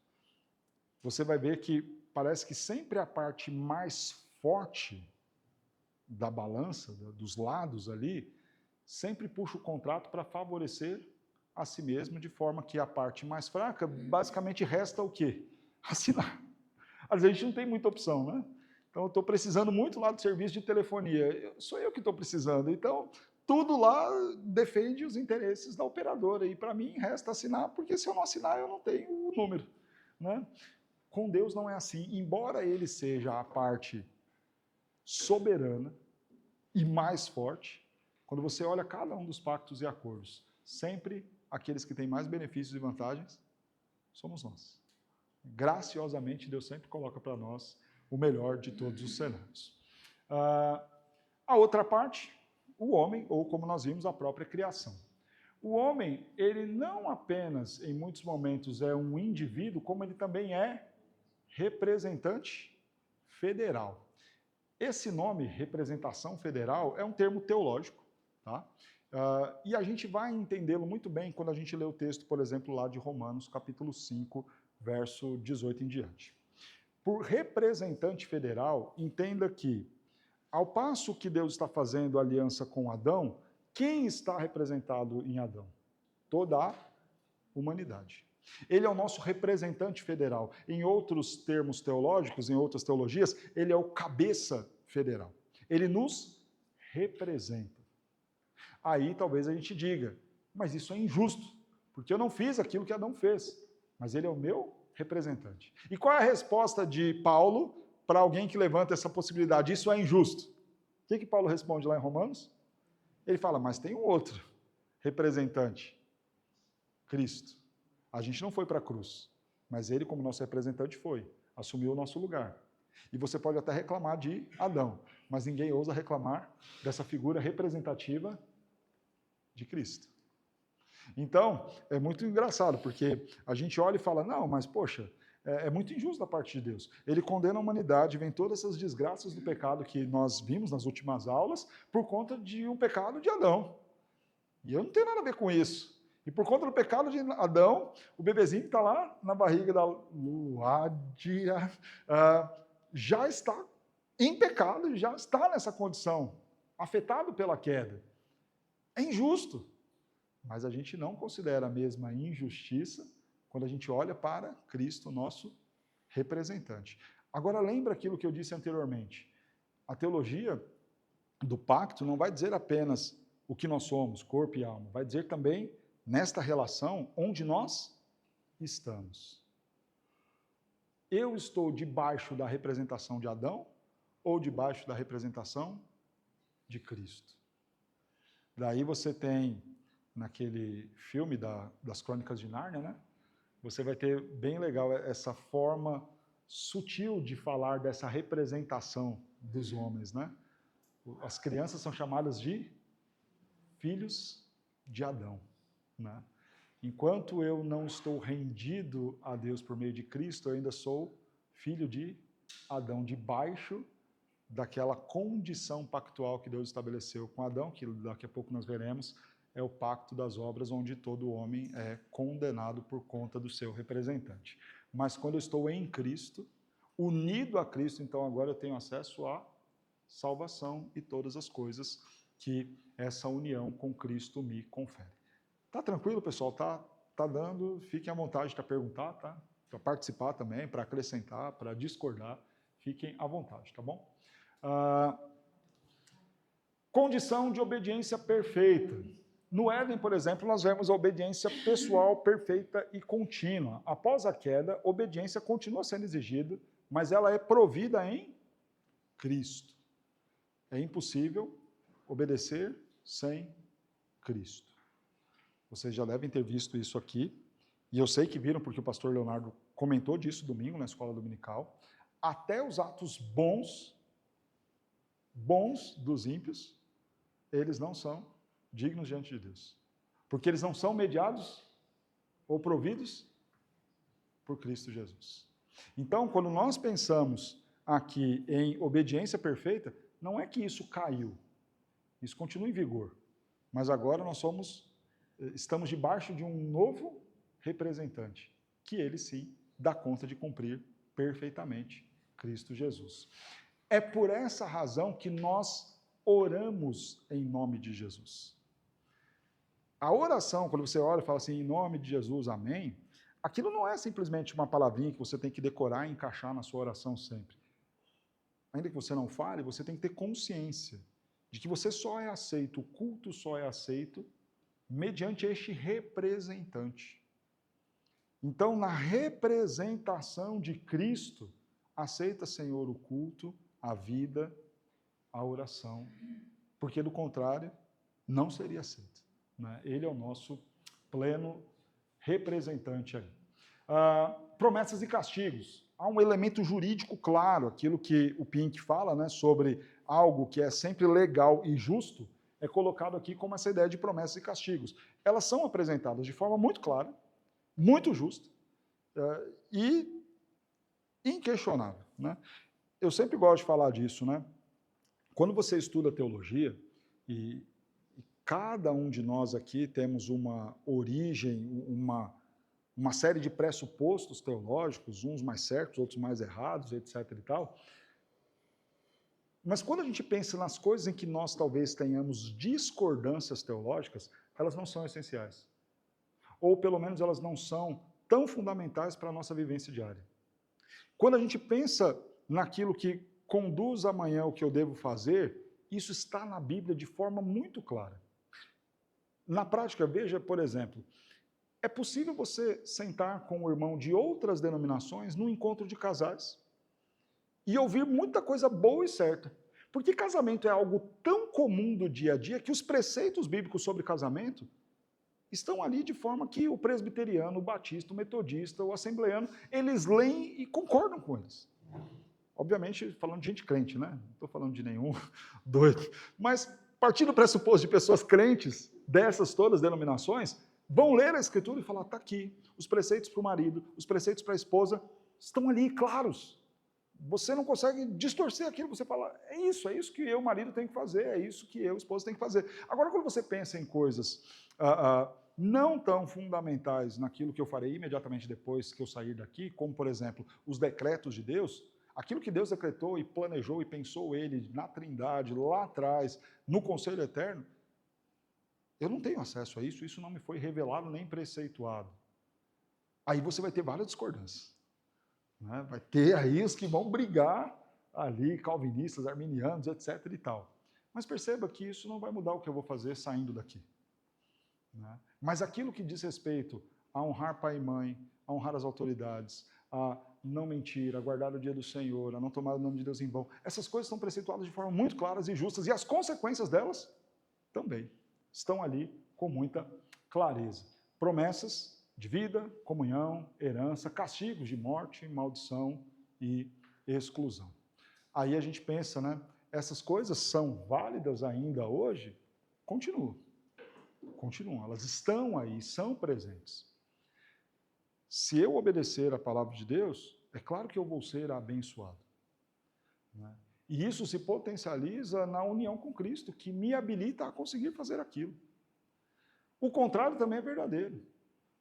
você vai ver que parece que sempre a parte mais forte da balança, dos lados ali, sempre puxa o contrato para favorecer a si mesmo, de forma que a parte mais fraca, basicamente resta o quê? Assinar. Às vezes a gente não tem muita opção, né? Então eu estou precisando muito lá do serviço de telefonia, sou eu que estou precisando, então tudo lá defende os interesses da operadora, e para mim resta assinar, porque se eu não assinar eu não tenho o número, né? Com Deus não é assim, embora ele seja a parte soberana e mais forte, quando você olha cada um dos pactos e acordos, sempre aqueles que têm mais benefícios e vantagens somos nós. Graciosamente, Deus sempre coloca para nós o melhor de todos os cenários. A outra parte, o homem, ou como nós vimos, a própria criação. O homem, ele não apenas, em muitos momentos, é um indivíduo, como ele também é representante federal. Esse nome, representação federal, é um termo teológico, tá? E a gente vai entendê-lo muito bem quando a gente lê o texto, por exemplo, lá de Romanos, capítulo 5, verso 18 em diante. Por representante federal, entenda que, ao passo que Deus está fazendo aliança com Adão, quem está representado em Adão? Toda a humanidade. Ele é o nosso representante federal. Em outros termos teológicos, em outras teologias, ele é o cabeça federal. Ele nos representa. Aí talvez a gente diga, mas isso é injusto, porque eu não fiz aquilo que Adão fez, mas ele é o meu representante. E qual é a resposta de Paulo para alguém que levanta essa possibilidade? Isso é injusto. O que Paulo responde lá em Romanos? Ele fala, mas tem um outro representante, Cristo. A gente não foi para a cruz, mas ele, como nosso representante, foi, assumiu o nosso lugar. E você pode até reclamar de Adão, mas ninguém ousa reclamar dessa figura representativa de Cristo. Então, é muito engraçado, porque a gente olha e fala, não, mas poxa, é muito injusto da parte de Deus. Ele condena a humanidade, vem todas essas desgraças do pecado que nós vimos nas últimas aulas, por conta de um pecado de Adão. E eu não tenho nada a ver com isso. E por conta do pecado de Adão, o bebezinho que está lá na barriga da Luádia já está em pecado, já está nessa condição, afetado pela queda. É injusto. Mas a gente não considera a mesma injustiça quando a gente olha para Cristo, nosso representante. Agora, lembra aquilo que eu disse anteriormente. A teologia do pacto não vai dizer apenas o que nós somos, corpo e alma, vai dizer também, nesta relação, onde nós estamos. Eu estou debaixo da representação de Adão ou debaixo da representação de Cristo? Daí você tem, naquele filme das Crônicas de Nárnia, né? Você vai ter bem legal essa forma sutil de falar dessa representação dos homens, né? As crianças são chamadas de filhos de Adão, né? Enquanto eu não estou rendido a Deus por meio de Cristo, eu ainda sou filho de Adão, debaixo daquela condição pactual que Deus estabeleceu com Adão, que daqui a pouco nós veremos, é o pacto das obras, onde todo homem é condenado por conta do seu representante. Mas quando eu estou em Cristo, unido a Cristo, então agora eu tenho acesso à salvação e todas as coisas que essa união com Cristo me confere. Tá tranquilo, pessoal? Tá dando? Fiquem à vontade para perguntar, tá? Para participar também, para acrescentar, para discordar. Fiquem à vontade, tá bom? Condição de obediência perfeita. No Éden, por exemplo, nós vemos a obediência pessoal perfeita e contínua. Após a queda, a obediência continua sendo exigida, mas ela é provida em Cristo. É impossível obedecer sem Cristo. Vocês já devem ter visto isso aqui, e eu sei que viram porque o pastor Leonardo comentou disso domingo na escola dominical. Até os atos bons dos ímpios, eles não são dignos diante de Deus. Porque eles não são mediados ou providos por Cristo Jesus. Então, quando nós pensamos aqui em obediência perfeita, não é que isso caiu. Isso continua em vigor. Mas agora nós estamos debaixo de um novo representante, que ele sim dá conta de cumprir perfeitamente Cristo Jesus. É por essa razão que nós oramos em nome de Jesus. A oração, quando você ora e fala assim, em nome de Jesus, amém, aquilo não é simplesmente uma palavrinha que você tem que decorar e encaixar na sua oração sempre. Ainda que você não fale, você tem que ter consciência de que você só é aceito, o culto só é aceito mediante este representante. Então, na representação de Cristo, aceita, Senhor, o culto, a vida, a oração, porque do contrário, não seria aceito. Né? Ele é o nosso pleno representante aí. Promessas e castigos. Há um elemento jurídico claro, aquilo que o Pink fala, né, sobre algo que é sempre legal e justo, é colocado aqui como essa ideia de promessas e castigos. Elas são apresentadas de forma muito clara, muito justa e inquestionável. Né? Eu sempre gosto de falar disso. Né? Quando você estuda teologia, e cada um de nós aqui temos uma origem, uma série de pressupostos teológicos, uns mais certos, outros mais errados, etc. e tal. Mas quando a gente pensa nas coisas em que nós talvez tenhamos discordâncias teológicas, elas não são essenciais. Ou pelo menos elas não são tão fundamentais para a nossa vivência diária. Quando a gente pensa naquilo que conduz amanhã o que eu devo fazer, isso está na Bíblia de forma muito clara. Na prática, veja, por exemplo, é possível você sentar com um irmão de outras denominações num encontro de casais e ouvir muita coisa boa e certa. Porque casamento é algo tão comum do dia a dia que os preceitos bíblicos sobre casamento estão ali de forma que o presbiteriano, o batista, o metodista, o assembleano, eles leem e concordam com eles. Obviamente, falando de gente crente, né? Não estou falando de nenhum doido. Mas, partindo do pressuposto de pessoas crentes, dessas todas as denominações, vão ler a Escritura e falar, está aqui, os preceitos para o marido, os preceitos para a esposa, estão ali, claros. Você não consegue distorcer aquilo, você fala, é isso que eu, marido, tenho que fazer, é isso que eu, esposa, tenho que fazer. Agora, quando você pensa em coisas não tão fundamentais naquilo que eu farei imediatamente depois que eu sair daqui, como, por exemplo, os decretos de Deus, aquilo que Deus decretou e planejou e pensou ele na Trindade, lá atrás, no Conselho Eterno, eu não tenho acesso a isso, isso não me foi revelado nem preceituado. Aí você vai ter várias discordâncias. Né? Vai ter aí os que vão brigar ali, calvinistas, arminianos, etc. e tal. Mas perceba que isso não vai mudar o que eu vou fazer saindo daqui. Né? Mas aquilo que diz respeito a honrar pai e mãe, a honrar as autoridades, a não mentir, a guardar o dia do Senhor, a não tomar o nome de Deus em vão, essas coisas estão preceituadas de forma muito claras e justas, e as consequências delas também estão ali com muita clareza. Promessas de vida, comunhão, herança, castigos de morte, maldição e exclusão. Aí a gente pensa, né? Essas coisas são válidas ainda hoje? Continuam, elas estão aí, são presentes. Se eu obedecer a palavra de Deus, é claro que eu vou ser abençoado. Né? E isso se potencializa na união com Cristo, que me habilita a conseguir fazer aquilo. O contrário também é verdadeiro.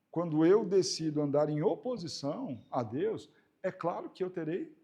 Quando eu decido andar em oposição a Deus, é claro que eu terei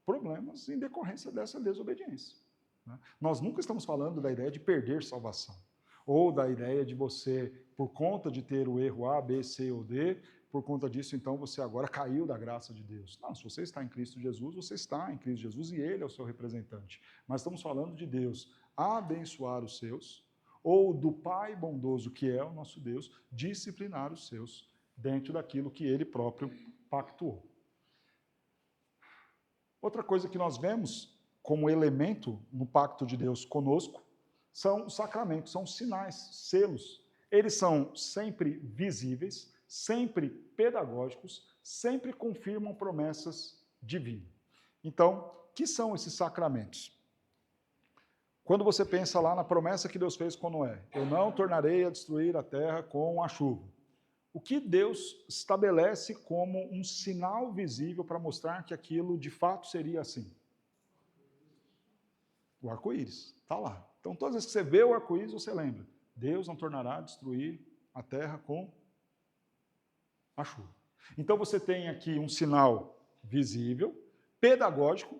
problemas em decorrência dessa desobediência. Né? Nós nunca estamos falando da ideia de perder salvação, ou da ideia de você, por conta de ter o erro A, B, C ou D, por conta disso, então, você agora caiu da graça de Deus. Não, se você está em Cristo Jesus, você está em Cristo Jesus e Ele é o seu representante. Mas estamos falando de Deus abençoar os seus, ou do Pai bondoso, que é o nosso Deus, disciplinar os seus dentro daquilo que Ele próprio pactuou. Outra coisa que nós vemos como elemento no pacto de Deus conosco são os sacramentos, são sinais, selos. Eles são sempre visíveis, sempre pedagógicos, sempre confirmam promessas divinas. Então, o que são esses sacramentos? Quando você pensa lá na promessa que Deus fez com Noé, eu não tornarei a destruir a terra com a chuva. O que Deus estabelece como um sinal visível para mostrar que aquilo de fato seria assim? O arco-íris, está lá. Então, todas as vezes que você vê o arco-íris, você lembra. Deus não tornará a destruir a terra com a chuva. Então você tem aqui um sinal visível, pedagógico.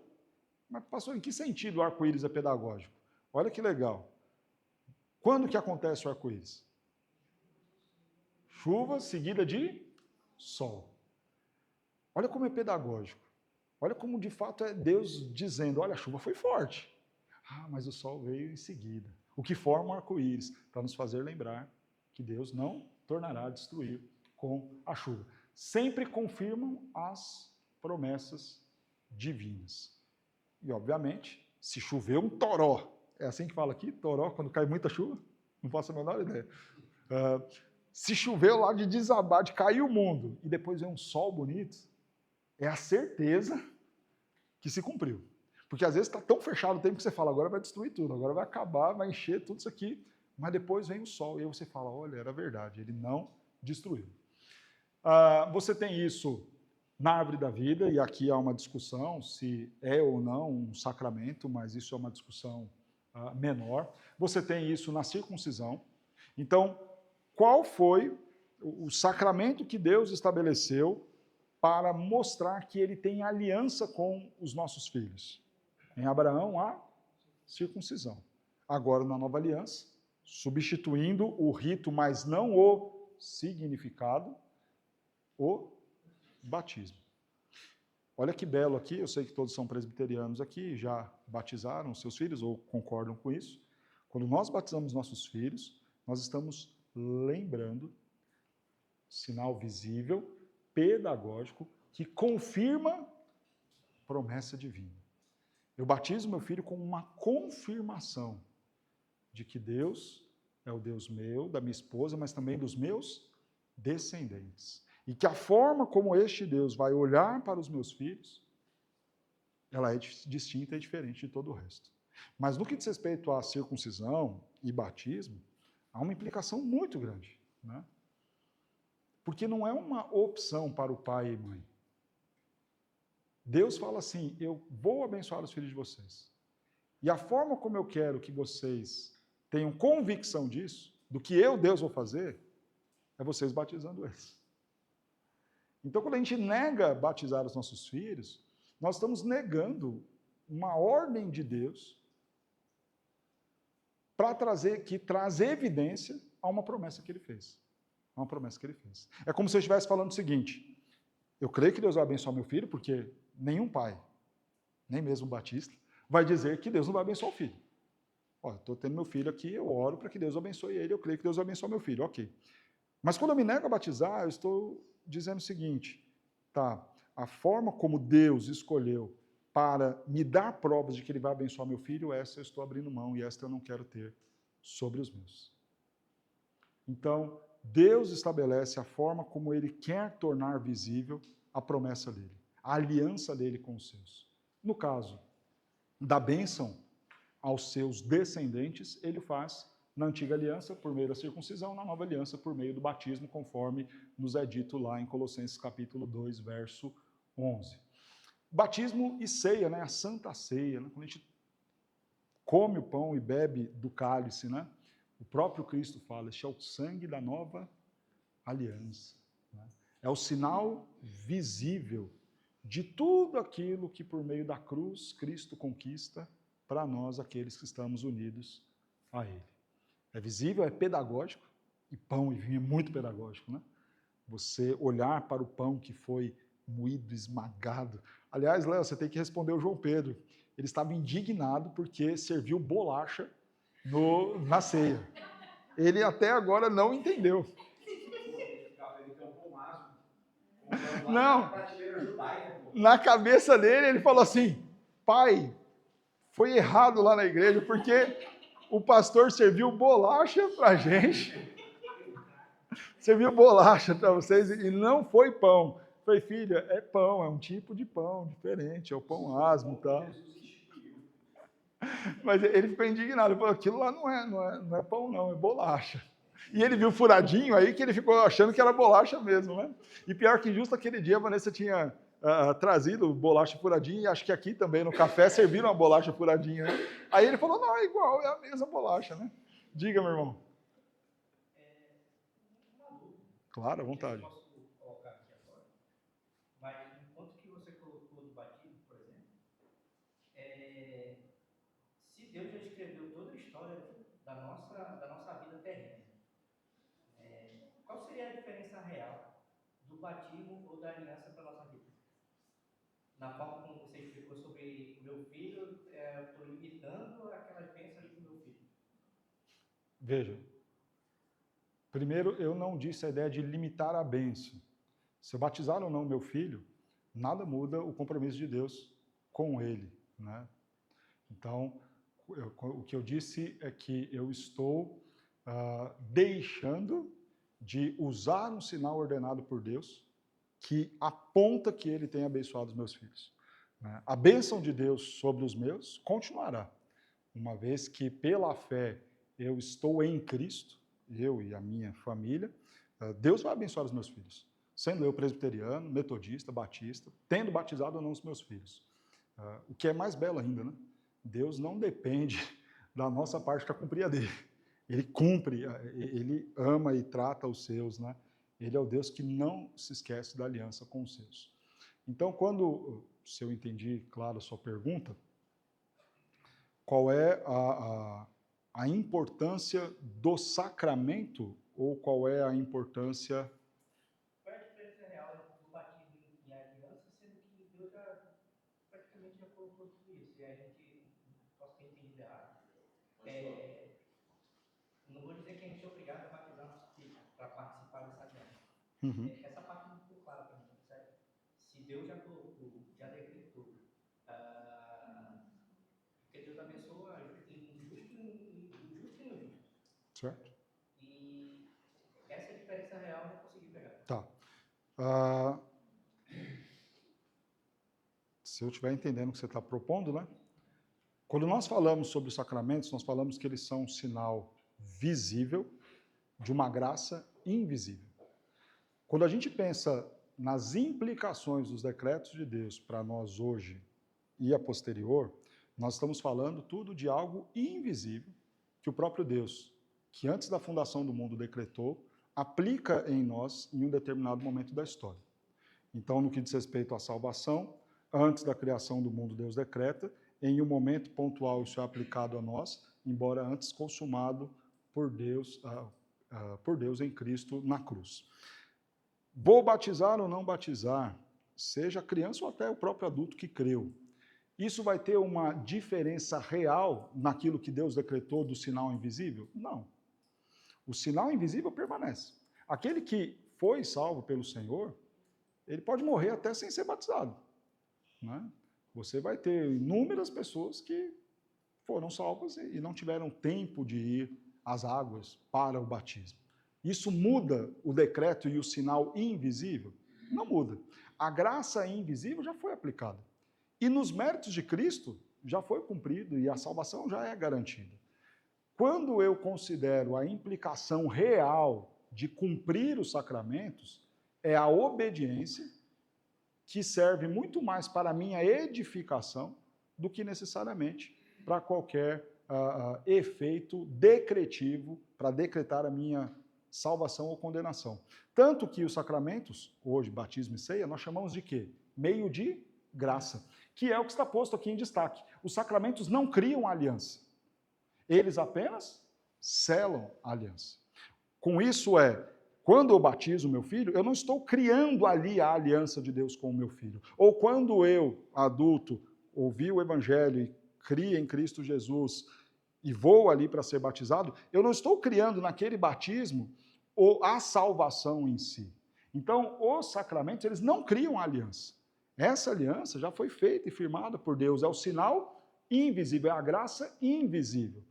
Mas, pastor, em que sentido o arco-íris é pedagógico? Olha que legal. Quando que acontece o arco-íris? Chuva seguida de sol. Olha como é pedagógico. Olha como de fato é Deus dizendo, olha, a chuva foi forte. Ah, mas o sol veio em seguida. O que forma o arco-íris, para nos fazer lembrar que Deus não tornará a destruir com a chuva. Sempre confirmam as promessas divinas. E, obviamente, se chover um toró, é assim que fala aqui, toró, quando cai muita chuva? Não faço a menor ideia. Se choveu lá de desabar, de cair o mundo, e depois vem um sol bonito, é a certeza que se cumpriu. Porque às vezes está tão fechado o tempo que você fala, agora vai destruir tudo, agora vai acabar, vai encher tudo isso aqui, mas depois vem o sol, e aí você fala, olha, era verdade, ele não destruiu. Você tem isso na árvore da vida, e aqui há uma discussão se é ou não um sacramento, mas isso é uma discussão menor. Você tem isso na circuncisão. Então, qual foi o sacramento que Deus estabeleceu para mostrar que ele tem aliança com os nossos filhos? Em Abraão, a circuncisão. Agora, na nova aliança, substituindo o rito, mas não o significado, o batismo. Olha que belo aqui, eu sei que todos são presbiterianos aqui, já batizaram seus filhos ou concordam com isso. Quando nós batizamos nossos filhos, nós estamos lembrando, sinal visível, pedagógico, que confirma promessa divina. Eu batizo meu filho com uma confirmação de que Deus é o Deus meu, da minha esposa, mas também dos meus descendentes. E que a forma como este Deus vai olhar para os meus filhos, ela é distinta e diferente de todo o resto. Mas no que diz respeito à circuncisão e batismo, há uma implicação muito grande, né? Porque não é uma opção para o pai e mãe. Deus fala assim, eu vou abençoar os filhos de vocês. E a forma como eu quero que vocês tenham convicção disso, do que eu, Deus, vou fazer, é vocês batizando eles. Então, quando a gente nega batizar os nossos filhos, nós estamos negando uma ordem de Deus para traz evidência a uma promessa que ele fez. A uma promessa que ele fez. É como se eu estivesse falando o seguinte, eu creio que Deus vai abençoar meu filho, porque nenhum pai, nem mesmo batista, vai dizer que Deus não vai abençoar o filho. Ó, estou tendo meu filho aqui, eu oro para que Deus abençoe ele, eu creio que Deus vai abençoar meu filho, ok. Mas quando eu me nego a batizar, eu estou dizendo o seguinte, tá, a forma como Deus escolheu para me dar provas de que ele vai abençoar meu filho, essa eu estou abrindo mão e esta eu não quero ter sobre os meus. Então, Deus estabelece a forma como ele quer tornar visível a promessa dele, a aliança dele com os seus. No caso da bênção aos seus descendentes, ele faz na antiga aliança por meio da circuncisão, na nova aliança por meio do batismo, conforme nos é dito lá em Colossenses capítulo 2, verso 11. Batismo e ceia, né? A Santa Ceia, né? Quando a gente come o pão e bebe do cálice, né? O próprio Cristo fala, este é o sangue da nova aliança. Né? É o sinal visível de tudo aquilo que por meio da cruz Cristo conquista para nós, aqueles que estamos unidos a Ele. É visível, é pedagógico, e pão e vinho é muito pedagógico, né? Você olhar para o pão que foi moído, esmagado. Aliás, Léo, você tem que responder o João Pedro. Ele estava indignado porque serviu bolacha na ceia. Ele até agora não entendeu. Não. Na cabeça dele, ele falou assim, pai, foi errado lá na igreja, porque o pastor serviu bolacha para a gente, serviu bolacha para vocês e não foi pão. Eu falei, filha, é pão, é um tipo de pão diferente, é o pão asmo e tal. Mas ele ficou indignado, ele falou, aquilo lá não é pão não, é bolacha. E ele viu furadinho aí que ele ficou achando que era bolacha mesmo, né? E pior que justo aquele dia a Vanessa tinha trazido bolacha furadinha, e acho que aqui também no café serviram a bolacha furadinha, né? Aí ele falou, não, é igual, é a mesma bolacha, né? Diga, meu irmão. Claro, à vontade. Posso colocar aqui agora? Deus já escreveu toda a história da nossa vida terrena, qual seria a diferença real do batismo ou da aliança para a nossa vida? Na forma como você explicou sobre o meu filho, eu estou limitando aquelas bênçãos ali para o meu filho. Veja, primeiro, eu não disse a ideia de limitar a bênção. Se eu batizar ou não meu filho, nada muda o compromisso de Deus com ele, né? Então, o que eu disse é que eu estou deixando de usar um sinal ordenado por Deus que aponta que ele tem abençoado os meus filhos, né? A bênção de Deus sobre os meus continuará, uma vez que pela fé eu estou em Cristo, eu e a minha família, Deus vai abençoar os meus filhos, sendo eu presbiteriano, metodista, batista, tendo batizado ou não os meus filhos. O que é mais belo ainda, né? Deus não depende da nossa parte para cumprir a dele. Ele cumpre, ele ama e trata os seus, né? Ele é o Deus que não se esquece da aliança com os seus. Então, se eu entendi, claro, a sua pergunta, qual é a importância do sacramento ou qual é a importância... Qual é a diferença real do batismo e a aliança, sendo que Deus praticamente já colocou tudo isso, e a gente posso ter entendido errado. Não vou dizer que a gente é obrigado a batizar nosso filho para participar dessa aliança. Essa parte não ficou clara para mim, certo? Se Deus já colocou, já decretou, porque Deus abençoa injusto e injusto. Certo? E essa diferença real eu não consegui pegar. Tá. Se eu estiver entendendo o que você está propondo, né? Quando nós falamos sobre os sacramentos, nós falamos que eles são um sinal visível de uma graça invisível. Quando a gente pensa nas implicações dos decretos de Deus para nós hoje e a posterior, nós estamos falando tudo de algo invisível que o próprio Deus, que antes da fundação do mundo decretou, aplica em nós em um determinado momento da história. Então, no que diz respeito à salvação, antes da criação do mundo, Deus decreta, em um momento pontual isso é aplicado a nós, embora antes consumado por Deus em Cristo na cruz. Vou batizar ou não batizar, seja criança ou até o próprio adulto que creu. Isso vai ter uma diferença real naquilo que Deus decretou do sinal invisível? Não. O sinal invisível permanece. Aquele que foi salvo pelo Senhor, ele pode morrer até sem ser batizado, né? Você vai ter inúmeras pessoas que foram salvas e não tiveram tempo de ir às águas para o batismo. Isso muda o decreto e o sinal invisível? Não muda. A graça invisível já foi aplicada. E nos méritos de Cristo já foi cumprido e a salvação já é garantida. Quando eu considero a implicação real de cumprir os sacramentos, é a obediência que serve muito mais para a minha edificação do que necessariamente para qualquer efeito decretivo, para decretar a minha salvação ou condenação. Tanto que os sacramentos, hoje, batismo e ceia, nós chamamos de quê? Meio de graça, que é o que está posto aqui em destaque. Os sacramentos não criam aliança, eles apenas selam a aliança. Com isso quando eu batizo o meu filho, eu não estou criando ali a aliança de Deus com o meu filho. Ou quando eu, adulto, ouvi o Evangelho e crio em Cristo Jesus e vou ali para ser batizado, eu não estou criando naquele batismo a salvação em si. Então, os sacramentos, eles não criam a aliança. Essa aliança já foi feita e firmada por Deus. É o sinal invisível, é a graça invisível.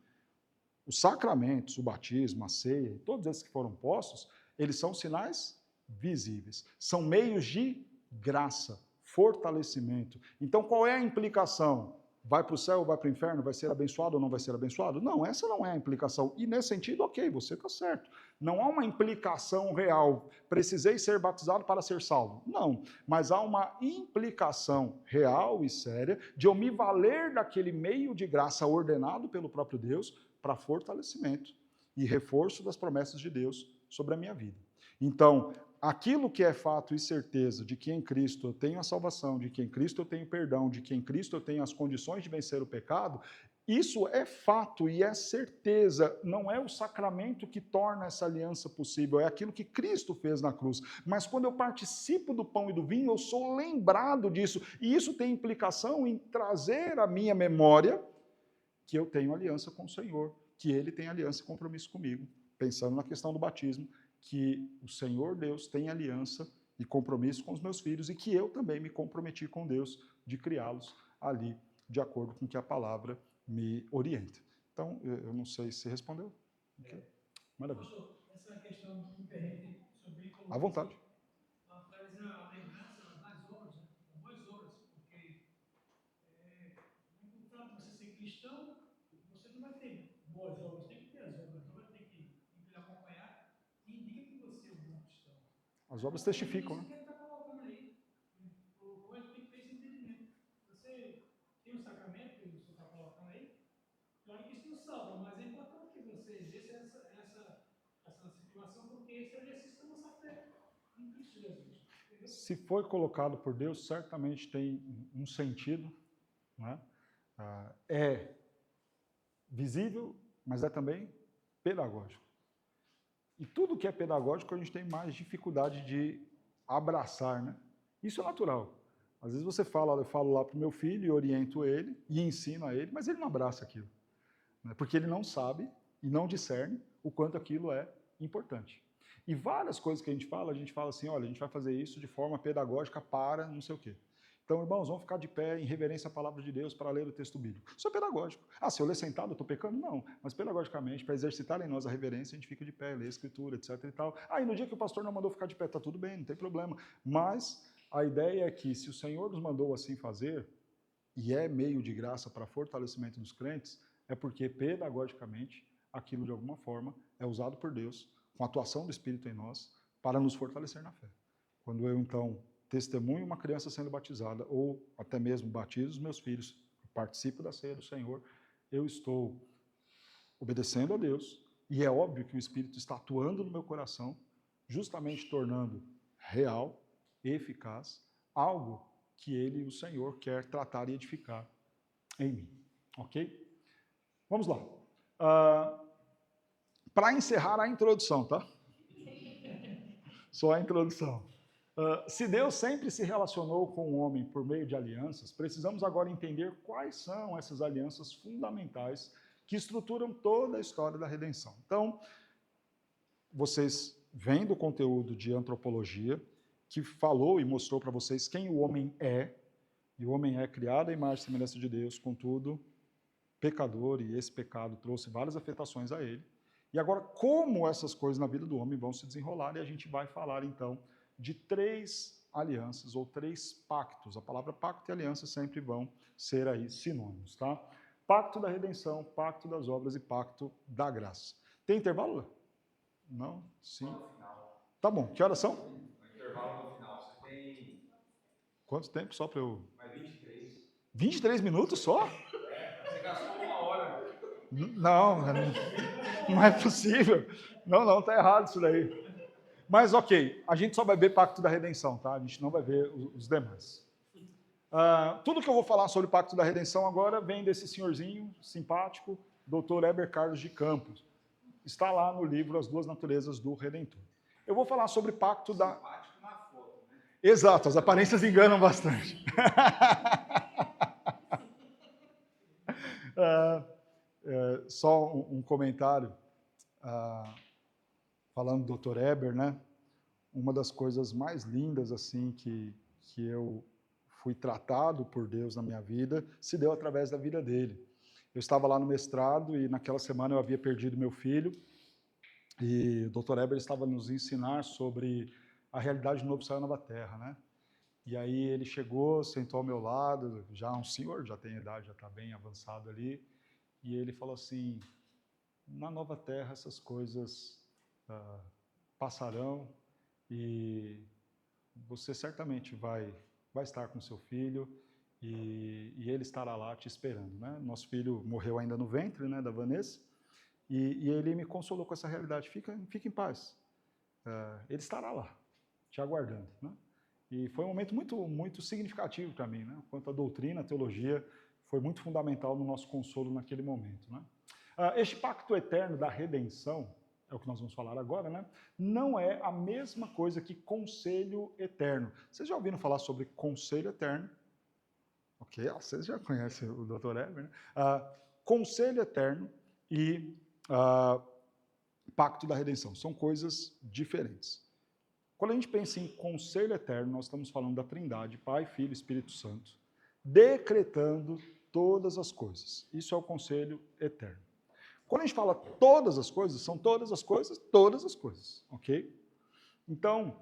Os sacramentos, o batismo, a ceia, todos esses que foram postos, eles são sinais visíveis. São meios de graça, fortalecimento. Então, qual é a implicação? Vai para o céu ou vai para o inferno? Vai ser abençoado ou não vai ser abençoado? Não, essa não é a implicação. E nesse sentido, ok, você está certo. Não há uma implicação real. Precisei ser batizado para ser salvo. Não, mas há uma implicação real e séria de eu me valer daquele meio de graça ordenado pelo próprio Deus para fortalecimento e reforço das promessas de Deus sobre a minha vida. Então, aquilo que é fato e certeza de que em Cristo eu tenho a salvação, de que em Cristo eu tenho perdão, de que em Cristo eu tenho as condições de vencer o pecado, Isso é fato e é certeza, não é o sacramento que torna essa aliança possível, é aquilo que Cristo fez na cruz. Mas quando eu participo do pão e do vinho, eu sou lembrado disso. E isso tem implicação em trazer à minha memória que eu tenho aliança com o Senhor, que Ele tem aliança e compromisso comigo. Pensando na questão do batismo, que o Senhor Deus tem aliança e compromisso com os meus filhos e que eu também me comprometi com Deus de criá-los ali, de acordo com o que a palavra me orienta. Então, eu não sei se respondeu. Okay. Maravilha. Pastor, essa questão me permite sobre... À vontade. Traz a lembrança das obras, né? Boas obras, porque o fato de você ser cristão, você não vai ter boas obras, tem que ter as obras, então vai ter que lhe acompanhar e indica que você é um bom cristão. As obras testificam, né? Isso que ele está colocando aí, o tem que ter esse entendimento. Você tem um sacramento que você está colocando aí, claro que isso não salva, mas é importante que você exerça essa situação, porque esse é o exercício da nossa fé em Cristo Jesus. Entendeu? Se foi colocado por Deus, certamente tem um sentido, né? É visível, mas é também pedagógico. E tudo que é pedagógico a gente tem mais dificuldade de abraçar, né? Isso é natural. Às vezes você fala, eu falo lá para o meu filho e oriento ele e ensino a ele, mas ele não abraça aquilo, né? Porque ele não sabe e não discerne o quanto aquilo é importante. E várias coisas que a gente fala assim, olha, a gente vai fazer isso de forma pedagógica para não sei o quê. Então, irmãos, vamos ficar de pé em reverência à palavra de Deus para ler o texto bíblico. Isso é pedagógico. Se eu ler sentado, eu estou pecando? Não. Mas pedagogicamente, para exercitar em nós a reverência, a gente fica de pé, lê a escritura, etc. e tal. E no dia que o pastor não mandou ficar de pé, está tudo bem, não tem problema. Mas a ideia é que se o Senhor nos mandou assim fazer, e é meio de graça para fortalecimento dos crentes, é porque pedagogicamente aquilo de alguma forma é usado por Deus, com a atuação do Espírito em nós, para nos fortalecer na fé. Quando eu, então, testemunho uma criança sendo batizada, ou até mesmo batizo os meus filhos, participo da ceia do Senhor, eu estou obedecendo a Deus, e é óbvio que o Espírito está atuando no meu coração, justamente tornando real, eficaz, algo que Ele, o Senhor, quer tratar e edificar em mim. Ok? Vamos lá. Para encerrar a introdução, tá? Só a introdução. Se Deus sempre se relacionou com o homem por meio de alianças, precisamos agora entender quais são essas alianças fundamentais que estruturam toda a história da redenção. Então, vocês veem do conteúdo de antropologia, que falou e mostrou para vocês quem o homem é, e o homem é criado à imagem e semelhança de Deus, contudo, pecador, e esse pecado trouxe várias afetações a ele. E agora, como essas coisas na vida do homem vão se desenrolar, e a gente vai falar, então, de 3 alianças, ou 3 pactos. A palavra pacto e aliança sempre vão ser aí sinônimos, tá? Pacto da redenção, pacto das obras e pacto da graça. Tem intervalo? Não? Sim? Tá bom. Que horas são? O intervalo no final. Você tem... Quanto tempo só para eu... Mais 23. 23 minutos só? Você gastou 1 hora. Não é possível. Não, tá errado isso daí. Mas ok, a gente só vai ver Pacto da Redenção, tá? A gente não vai ver os demais. Tudo que eu vou falar sobre o Pacto da Redenção agora vem desse senhorzinho simpático, Dr. Heber Carlos de Campos. Está lá no livro As Duas Naturezas do Redentor. Eu vou falar sobre Pacto da... Simpático na foto, né? Exato, as aparências enganam bastante. Só um comentário, falando do Dr. Heber, né? Uma das coisas mais lindas assim que eu fui tratado por Deus na minha vida se deu através da vida dele. Eu estava lá no mestrado e naquela semana eu havia perdido meu filho e o Dr. Heber estava nos ensinar sobre a realidade do novo céu e nova terra, né? E aí ele chegou, sentou ao meu lado, já um senhor, já tem idade, já está bem avançado ali, e ele falou assim, na nova terra essas coisas passarão e você certamente vai estar com seu filho e ele estará lá te esperando, né? Nosso filho morreu ainda no ventre, né, da Vanessa, e ele me consolou com essa realidade, fica em paz, ele estará lá, te aguardando, né? E foi um momento muito, muito significativo para mim, né? Quanto à doutrina, a teologia, foi muito fundamental no nosso consolo naquele momento, né? Este pacto eterno da redenção, é o que nós vamos falar agora, né? Não é a mesma coisa que conselho eterno. Vocês já ouviram falar sobre conselho eterno? Ok, vocês já conhecem o Dr. Eber, né? Conselho eterno e pacto da redenção são coisas diferentes. Quando a gente pensa em conselho eterno, nós estamos falando da Trindade, Pai, Filho e Espírito Santo, decretando todas as coisas. Isso é o conselho eterno. Quando a gente fala todas as coisas, são todas as coisas, ok? Então,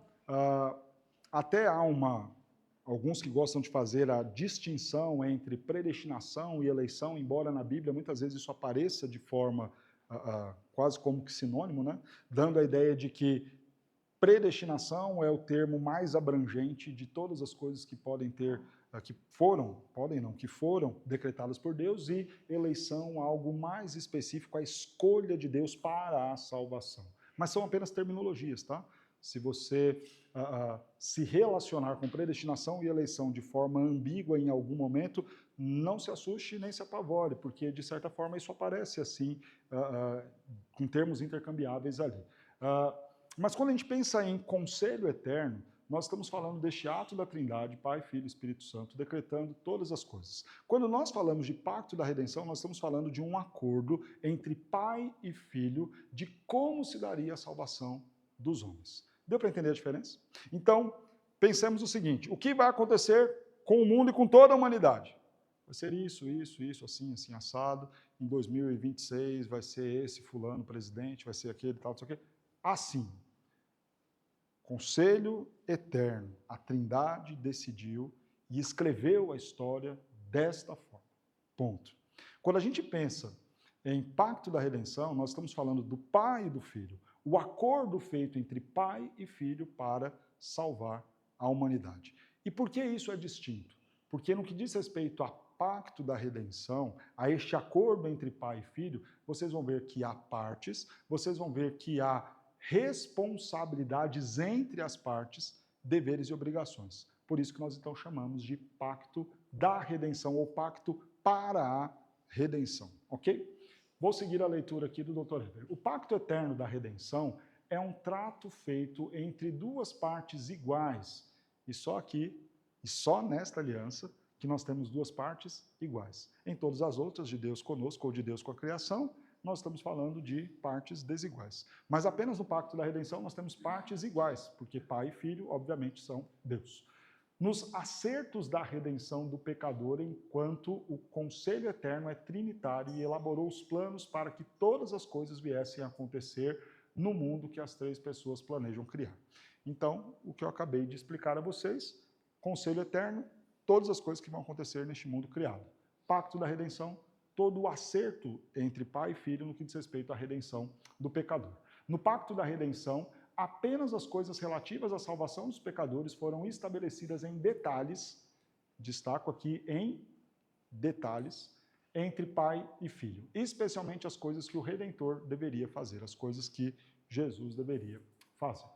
até há alguns que gostam de fazer a distinção entre predestinação e eleição, embora na Bíblia muitas vezes isso apareça de forma quase como que sinônimo, né? Dando a ideia de que predestinação é o termo mais abrangente de todas as coisas que podem ter, que foram decretadas por Deus, e eleição, algo mais específico, a escolha de Deus para a salvação. Mas são apenas terminologias, tá? Se você se relacionar com predestinação e eleição de forma ambígua em algum momento, não se assuste nem se apavore, porque de certa forma isso aparece assim, com termos intercambiáveis ali. Mas quando a gente pensa em conselho eterno, nós estamos falando deste ato da Trindade, Pai, Filho e Espírito Santo, decretando todas as coisas. Quando nós falamos de pacto da redenção, nós estamos falando de um acordo entre Pai e Filho de como se daria a salvação dos homens. Deu para entender a diferença? Então, pensemos o seguinte: o que vai acontecer com o mundo e com toda a humanidade? Vai ser isso, assim, assado. Em 2026 vai ser esse fulano presidente, vai ser aquele, tal, não sei o quê. Assim. Conselho eterno, a Trindade decidiu e escreveu a história desta forma. Ponto. Quando a gente pensa em pacto da redenção, nós estamos falando do Pai e do Filho, o acordo feito entre Pai e Filho para salvar a humanidade. E por que isso é distinto? Porque no que diz respeito a pacto da redenção, a este acordo entre Pai e Filho, vocês vão ver que há partes, vocês vão ver que há responsabilidades entre as partes, deveres e obrigações. Por isso que nós então chamamos de pacto da redenção ou pacto para a redenção, ok? Vou seguir a leitura aqui do Dr. Eber. O pacto eterno da redenção é um trato feito entre duas partes iguais. E só aqui, e só nesta aliança, que nós temos duas partes iguais. Em todas as outras, de Deus conosco ou de Deus com a criação, nós estamos falando de partes desiguais. Mas apenas no pacto da redenção nós temos partes iguais, porque Pai e Filho, obviamente, são Deus. Nos acertos da redenção do pecador, enquanto o conselho eterno é trinitário e elaborou os planos para que todas as coisas viessem a acontecer no mundo que as três pessoas planejam criar. Então, o que eu acabei de explicar a vocês, conselho eterno, todas as coisas que vão acontecer neste mundo criado. Pacto da redenção, todo o acerto entre Pai e Filho no que diz respeito à redenção do pecador. No pacto da redenção, apenas as coisas relativas à salvação dos pecadores foram estabelecidas em detalhes, destaco aqui em detalhes, entre Pai e Filho, especialmente as coisas que o Redentor deveria fazer, as coisas que Jesus deveria fazer.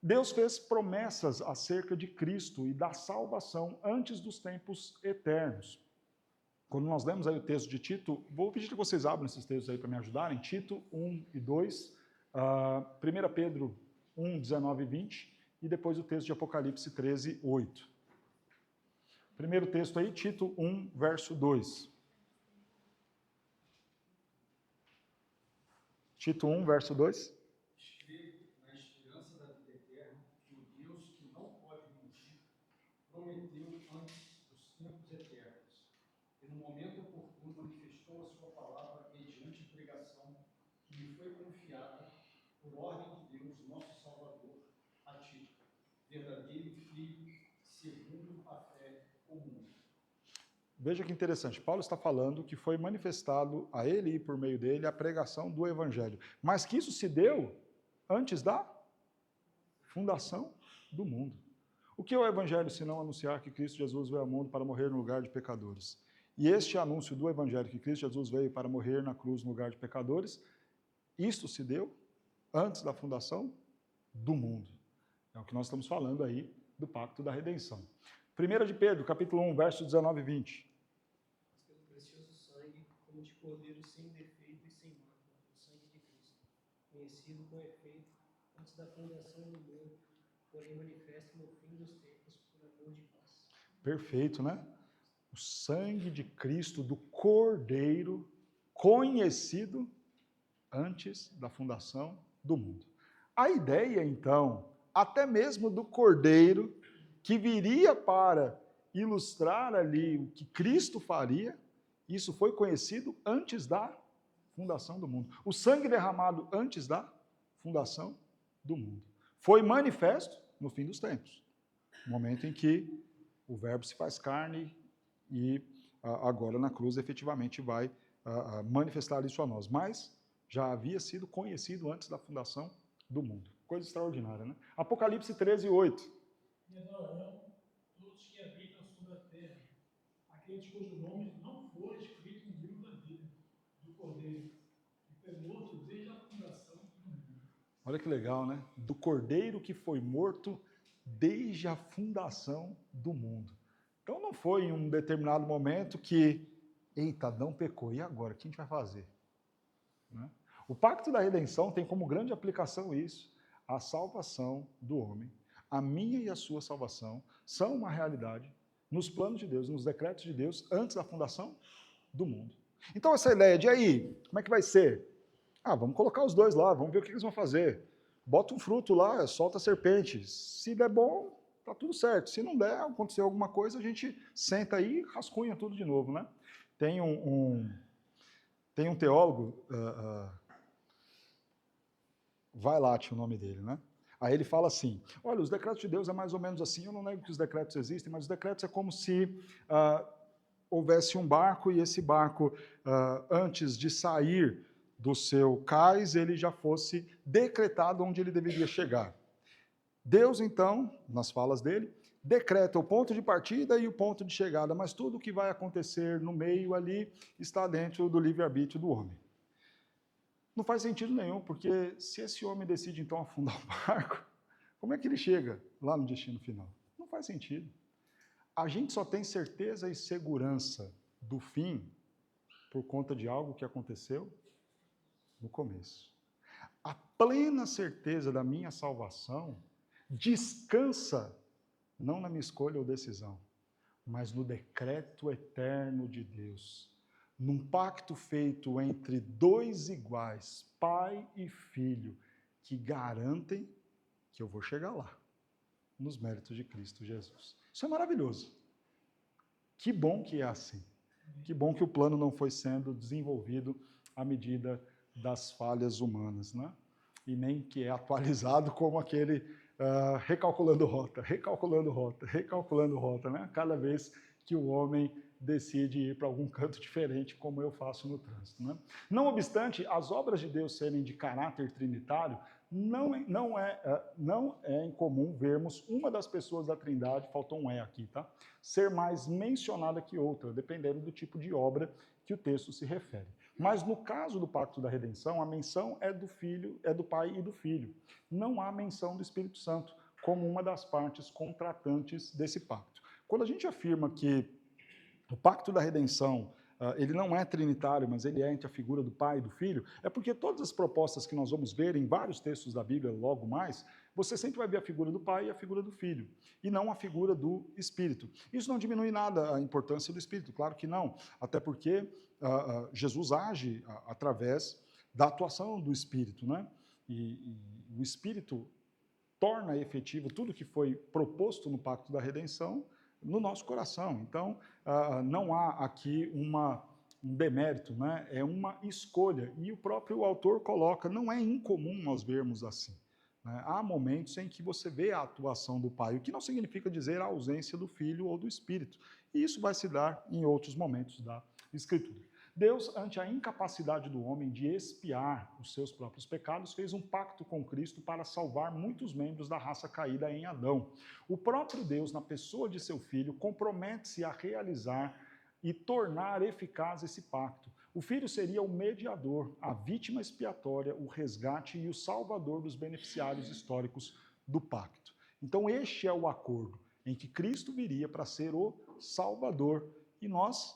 Deus fez promessas acerca de Cristo e da salvação antes dos tempos eternos. Quando nós lemos aí o texto de Tito, vou pedir que vocês abram esses textos aí para me ajudarem, Tito 1 e 2, 1 Pedro 1, 19 e 20, e depois o texto de Apocalipse 13, 8. Primeiro texto aí, Tito 1, verso 2. Tito 1, verso 2. Escrevo na esperança da vida eterna que o Deus que não pode mentir prometeu antes dos tempos eternos e no momento oportuno manifestou a sua palavra mediante a pregação que lhe foi confiada por ordem de Deus, nosso Salvador, a Tito, verdadeiro filho, segundo a fé comum. Veja que interessante, Paulo está falando que foi manifestado a ele e por meio dele a pregação do Evangelho, mas que isso se deu antes da fundação do mundo. O que é o Evangelho se não anunciar que Cristo Jesus veio ao mundo para morrer no lugar de pecadores? E este anúncio do Evangelho, que Cristo Jesus veio para morrer na cruz no lugar de pecadores, isto se deu antes da fundação do mundo. É o que nós estamos falando aí do pacto da redenção. 1 de Pedro, capítulo 1, versos 19 e 20. de cordeiro sem defeito e sem mácula, o sangue de Cristo, conhecido com efeito antes da fundação do mundo, porém manifesto no fim dos tempos por amor de nós. Perfeito, né? O sangue de Cristo, do Cordeiro, conhecido antes da fundação do mundo. A ideia, então, até mesmo do Cordeiro, que viria para ilustrar ali o que Cristo faria, isso foi conhecido antes da fundação do mundo. O sangue derramado antes da fundação do mundo. Foi manifesto no fim dos tempos, no momento em que o Verbo se faz carne e agora na cruz efetivamente vai manifestar isso a nós. Mas já havia sido conhecido antes da fundação do mundo. Coisa extraordinária, né? Apocalipse 13, 8. E adorarão todos que habitam sobre a terra, aqueles cujos nomes não foram escritos no livro da vida do Cordeiro, que foi morto desde a fundação do mundo. Olha que legal, né? Do Cordeiro que foi morto desde a fundação do mundo. Então não foi em um determinado momento que, eita, Adão pecou, e agora? O que a gente vai fazer? Né? O pacto da redenção tem como grande aplicação isso, a salvação do homem. A minha e a sua salvação são uma realidade nos planos de Deus, nos decretos de Deus, antes da fundação do mundo. Então essa ideia de aí, como é que vai ser? Vamos colocar os dois lá, vamos ver o que eles vão fazer. Bota um fruto lá, solta a serpente. Se der bom, tá tudo certo. Se não der, acontecer alguma coisa, a gente senta aí e rascunha tudo de novo, né? Tem um teólogo, Vailate, o nome dele, né? Aí ele fala assim, olha, os decretos de Deus é mais ou menos assim, eu não nego que os decretos existem, mas os decretos é como se houvesse um barco e esse barco, antes de sair do seu cais, ele já fosse decretado onde ele deveria chegar. Deus, então, nas falas dele, decreta o ponto de partida e o ponto de chegada, mas tudo o que vai acontecer no meio ali está dentro do livre-arbítrio do homem. Não faz sentido nenhum, porque se esse homem decide então afundar o barco, como é que ele chega lá no destino final? Não faz sentido. A gente só tem certeza e segurança do fim por conta de algo que aconteceu no começo. A plena certeza da minha salvação descansa não na minha escolha ou decisão, mas no decreto eterno de Deus, num pacto feito entre dois iguais, pai e filho, que garantem que eu vou chegar lá, nos méritos de Cristo Jesus. Isso é maravilhoso. Que bom que é assim. Que bom que o plano não foi sendo desenvolvido à medida das falhas humanas, né? E nem que é atualizado como aquele recalculando rota, né? Cada vez que o homem decide ir para algum canto diferente, como eu faço no trânsito, né? Não obstante, as obras de Deus serem de caráter trinitário, não é incomum vermos uma das pessoas da Trindade, faltou um aqui, tá? Ser mais mencionada que outra, dependendo do tipo de obra que o texto se refere. Mas no caso do pacto da redenção, a menção é do Filho, é do Pai e do Filho. Não há menção do Espírito Santo como uma das partes contratantes desse pacto. Quando a gente afirma que o pacto da redenção, ele não é trinitário, mas ele é entre a figura do Pai e do Filho, é porque todas as propostas que nós vamos ver em vários textos da Bíblia logo mais, você sempre vai ver a figura do Pai e a figura do Filho, e não a figura do Espírito. Isso não diminui nada a importância do Espírito, claro que não, até porque Jesus age através da atuação do Espírito, né? E o Espírito torna efetivo tudo que foi proposto no pacto da redenção no nosso coração. Então, não há aqui um demérito, né? É uma escolha. E o próprio autor coloca, não é incomum nós vermos assim. Né? Há momentos em que você vê a atuação do Pai, o que não significa dizer a ausência do Filho ou do Espírito. E isso vai se dar em outros momentos da Escritura. Deus, ante a incapacidade do homem de expiar os seus próprios pecados, fez um pacto com Cristo para salvar muitos membros da raça caída em Adão. O próprio Deus, na pessoa de seu Filho, compromete-se a realizar e tornar eficaz esse pacto. O Filho seria o mediador, a vítima expiatória, o resgate e o salvador dos beneficiários históricos do pacto. Então este é o acordo em que Cristo viria para ser o salvador e nós,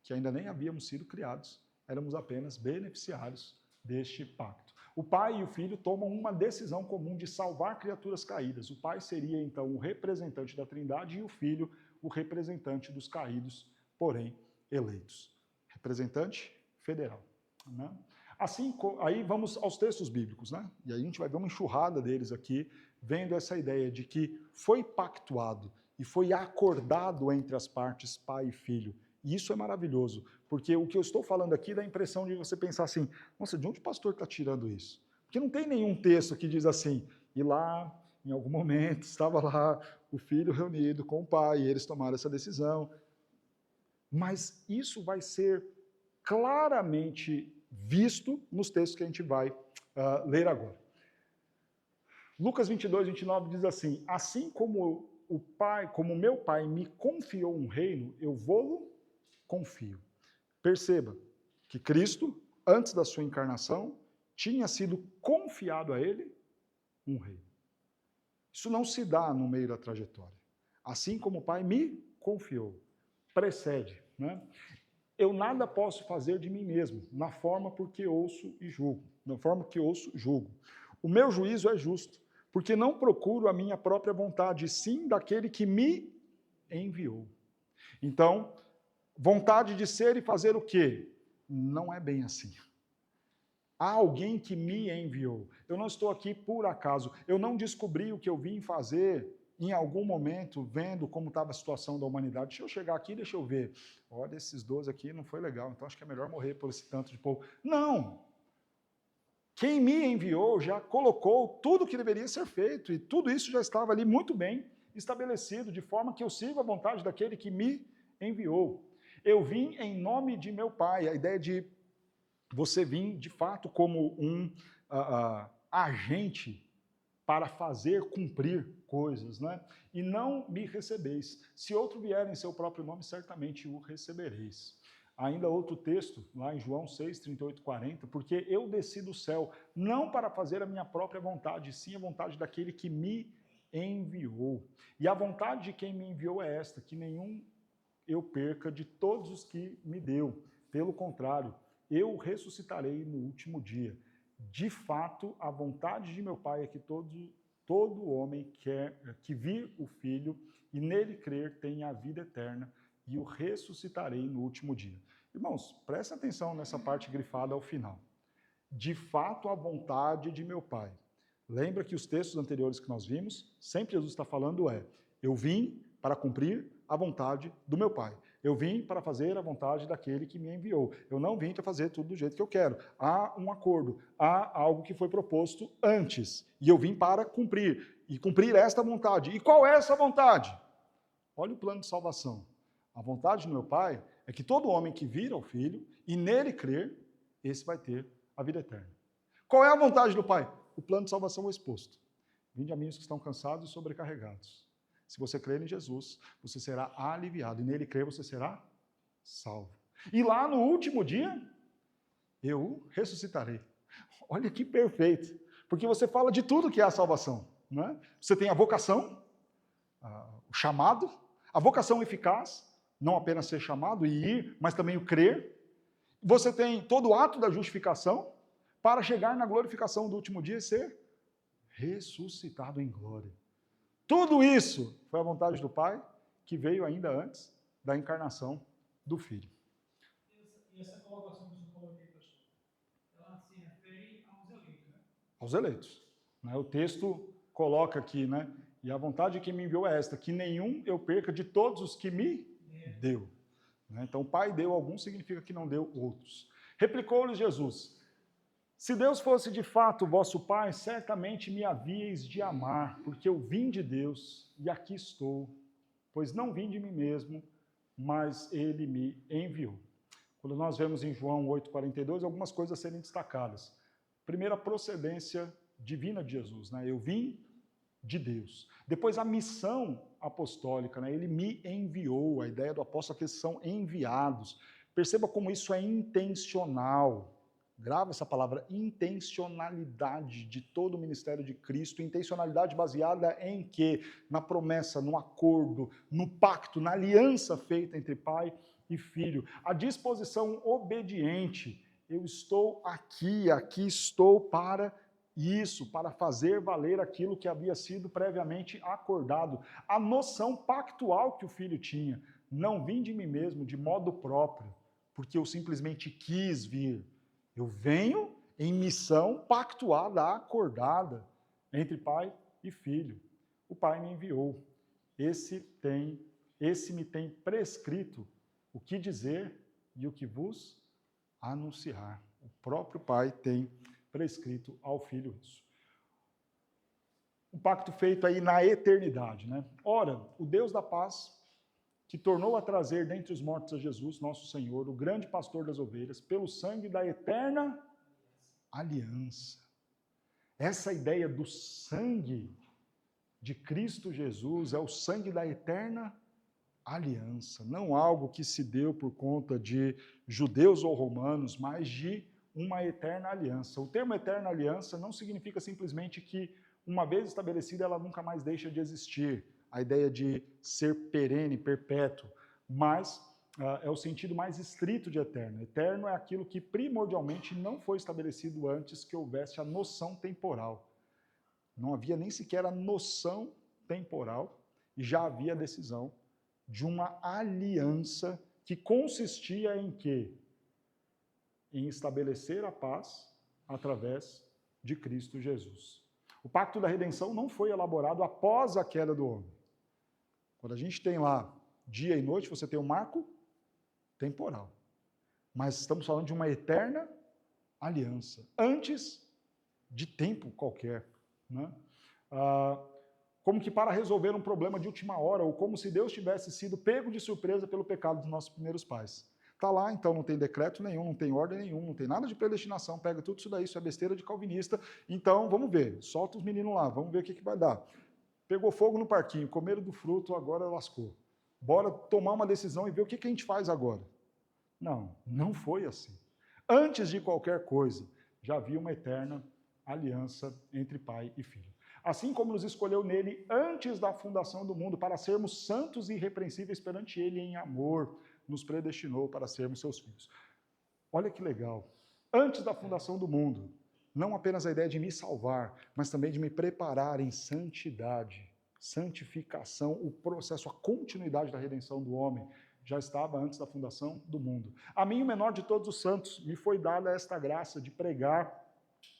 que ainda nem havíamos sido criados, éramos apenas beneficiários deste pacto. O pai e o filho tomam uma decisão comum de salvar criaturas caídas. O pai seria, então, o representante da Trindade e o filho o representante dos caídos, porém eleitos. Representante federal. Né? Assim, aí vamos aos textos bíblicos, né? E aí a gente vai ver uma enxurrada deles aqui, vendo essa ideia de que foi pactuado e foi acordado entre as partes pai e filho. E isso é maravilhoso, porque o que eu estou falando aqui dá a impressão de você pensar assim, nossa, de onde o pastor está tirando isso? Porque não tem nenhum texto que diz assim, e lá, em algum momento, estava lá o filho reunido com o pai, e eles tomaram essa decisão. Mas isso vai ser claramente visto nos textos que a gente vai ler agora. Lucas 22, 29 diz assim, assim como o meu pai me confiou um reino, eu vou-lo confio. Perceba que Cristo, antes da sua encarnação, tinha sido confiado a ele um reino. Isso não se dá no meio da trajetória. Assim como o Pai me confiou. Precede. Né? Eu nada posso fazer de mim mesmo, na forma porque ouço e julgo. Na forma que ouço, julgo. O meu juízo é justo, porque não procuro a minha própria vontade, sim daquele que me enviou. Então, vontade de ser e fazer o quê? Não é bem assim. Há alguém que me enviou. Eu não estou aqui por acaso. Eu não descobri o que eu vim fazer em algum momento, vendo como estava a situação da humanidade. Deixa eu chegar aqui, deixa eu ver. Olha, esses 12 aqui não foi legal, então acho que é melhor morrer por esse tanto de povo. Não! Quem me enviou já colocou tudo que deveria ser feito, e tudo isso já estava ali muito bem estabelecido, de forma que eu sigo a vontade daquele que me enviou. Eu vim em nome de meu Pai. A ideia de você vir, de fato, como um agente para fazer cumprir coisas, né? E não me recebeis. Se outro vier em seu próprio nome, certamente o recebereis. Ainda outro texto, lá em João 6, 38, 40, porque eu desci do céu, não para fazer a minha própria vontade, sim a vontade daquele que me enviou. E a vontade de quem me enviou é esta, que nenhum eu perca de todos os que me deu. Pelo contrário, eu ressuscitarei no último dia. De fato, a vontade de meu Pai é que todo homem que vir o Filho e nele crer tenha a vida eterna, e o ressuscitarei no último dia. Irmãos, prestem atenção nessa parte grifada ao final. De fato, a vontade de meu Pai. Lembra que os textos anteriores que nós vimos, sempre Jesus está falando eu vim para cumprir a vontade do meu Pai. Eu vim para fazer a vontade daquele que me enviou. Eu não vim para fazer tudo do jeito que eu quero. Há um acordo, há algo que foi proposto antes. E eu vim para cumprir. E cumprir esta vontade. E qual é essa vontade? Olha o plano de salvação. A vontade do meu Pai é que todo homem que vir ao Filho e nele crer, esse vai ter a vida eterna. Qual é a vontade do Pai? O plano de salvação é exposto. Vinde a mim os que estão cansados e sobrecarregados. Se você crer em Jesus, você será aliviado. E nele crer, você será salvo. E lá no último dia, eu ressuscitarei. Olha que perfeito. Porque você fala de tudo que é a salvação. Né? Você tem a vocação, o chamado, a vocação eficaz, não apenas ser chamado e ir, mas também o crer. Você tem todo o ato da justificação para chegar na glorificação do último dia e ser ressuscitado em glória. Tudo isso foi a vontade do Pai, que veio ainda antes da encarnação do Filho. E essa colocação que você falou aqui, pastor, ela se refere aos eleitos, né? Aos eleitos. Né? O texto coloca aqui, né? E a vontade que me enviou é esta, que nenhum eu perca de todos os que me deu. Né? Então, o Pai deu alguns, significa que não deu outros. Replicou-lhes Jesus, se Deus fosse de fato vosso Pai, certamente me havíeis de amar, porque eu vim de Deus e aqui estou, pois não vim de mim mesmo, mas Ele me enviou. Quando nós vemos em João 8,42, algumas coisas a serem destacadas. Primeiro, a procedência divina de Jesus. Né? Eu vim de Deus. Depois, a missão apostólica. Né? Ele me enviou. A ideia do apóstolo é que eles são enviados. Perceba como isso é intencional. Grava essa palavra, intencionalidade de todo o ministério de Cristo. Intencionalidade baseada em quê? Na promessa, no acordo, no pacto, na aliança feita entre Pai e filho. A disposição obediente. Eu estou aqui estou para isso, para fazer valer aquilo que havia sido previamente acordado. A noção pactual que o filho tinha. Não vim de mim mesmo, de modo próprio, porque eu simplesmente quis vir. Eu venho em missão pactuada, acordada, entre pai e filho. O pai me enviou. Esse me tem prescrito o que dizer e o que vos anunciar. O próprio pai tem prescrito ao filho isso. Um pacto feito aí na eternidade, né? Ora, o Deus da paz, que tornou a trazer dentre os mortos a Jesus, nosso Senhor, o grande pastor das ovelhas, pelo sangue da eterna aliança. Essa ideia do sangue de Cristo Jesus é o sangue da eterna aliança, não algo que se deu por conta de judeus ou romanos, mas de uma eterna aliança. O termo eterna aliança não significa simplesmente que, uma vez estabelecida, ela nunca mais deixa de existir, a ideia de ser perene, perpétuo, mas é o sentido mais estrito de eterno. Eterno é aquilo que primordialmente não foi estabelecido antes que houvesse a noção temporal. Não havia nem sequer a noção temporal e já havia a decisão de uma aliança que consistia em quê? Em estabelecer a paz através de Cristo Jesus. O pacto da redenção não foi elaborado após a queda do homem. Quando a gente tem lá dia e noite, você tem um marco temporal. Mas estamos falando de uma eterna aliança, antes de tempo qualquer. Né? Como que para resolver um problema de última hora, ou como se Deus tivesse sido pego de surpresa pelo pecado dos nossos primeiros pais. Está lá, então não tem decreto nenhum, não tem ordem nenhuma, não tem nada de predestinação, pega tudo isso daí, isso é besteira de calvinista, então vamos ver, solta os meninos lá, vamos ver o que vai dar. Pegou fogo no parquinho, comeram do fruto, agora lascou. Bora tomar uma decisão e ver o que a gente faz agora. Não, não foi assim. Antes de qualquer coisa, já havia uma eterna aliança entre pai e filho. Assim como nos escolheu nele antes da fundação do mundo, para sermos santos e irrepreensíveis perante ele em amor, nos predestinou para sermos seus filhos. Olha que legal. Antes da fundação do mundo, não apenas a ideia de me salvar, mas também de me preparar em santidade, santificação, o processo, a continuidade da redenção do homem, já estava antes da fundação do mundo. A mim, o menor de todos os santos, me foi dada esta graça de pregar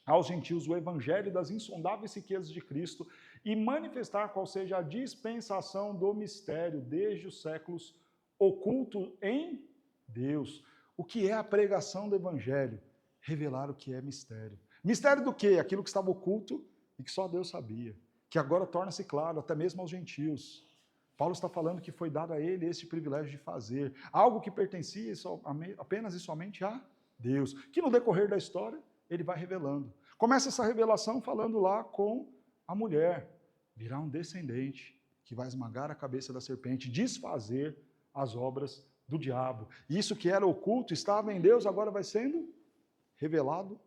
aos gentios o evangelho das insondáveis riquezas de Cristo e manifestar qual seja a dispensação do mistério desde os séculos oculto em Deus. O que é a pregação do evangelho? Revelar o que é mistério. Mistério do quê? Aquilo que estava oculto e que só Deus sabia, que agora torna-se claro até mesmo aos gentios. Paulo está falando que foi dado a ele esse privilégio de fazer algo que pertencia apenas e somente a Deus, que no decorrer da história ele vai revelando. Começa essa revelação falando lá com a mulher. Virá um descendente que vai esmagar a cabeça da serpente, desfazer as obras do diabo. Isso que era oculto, estava em Deus, agora vai sendo revelado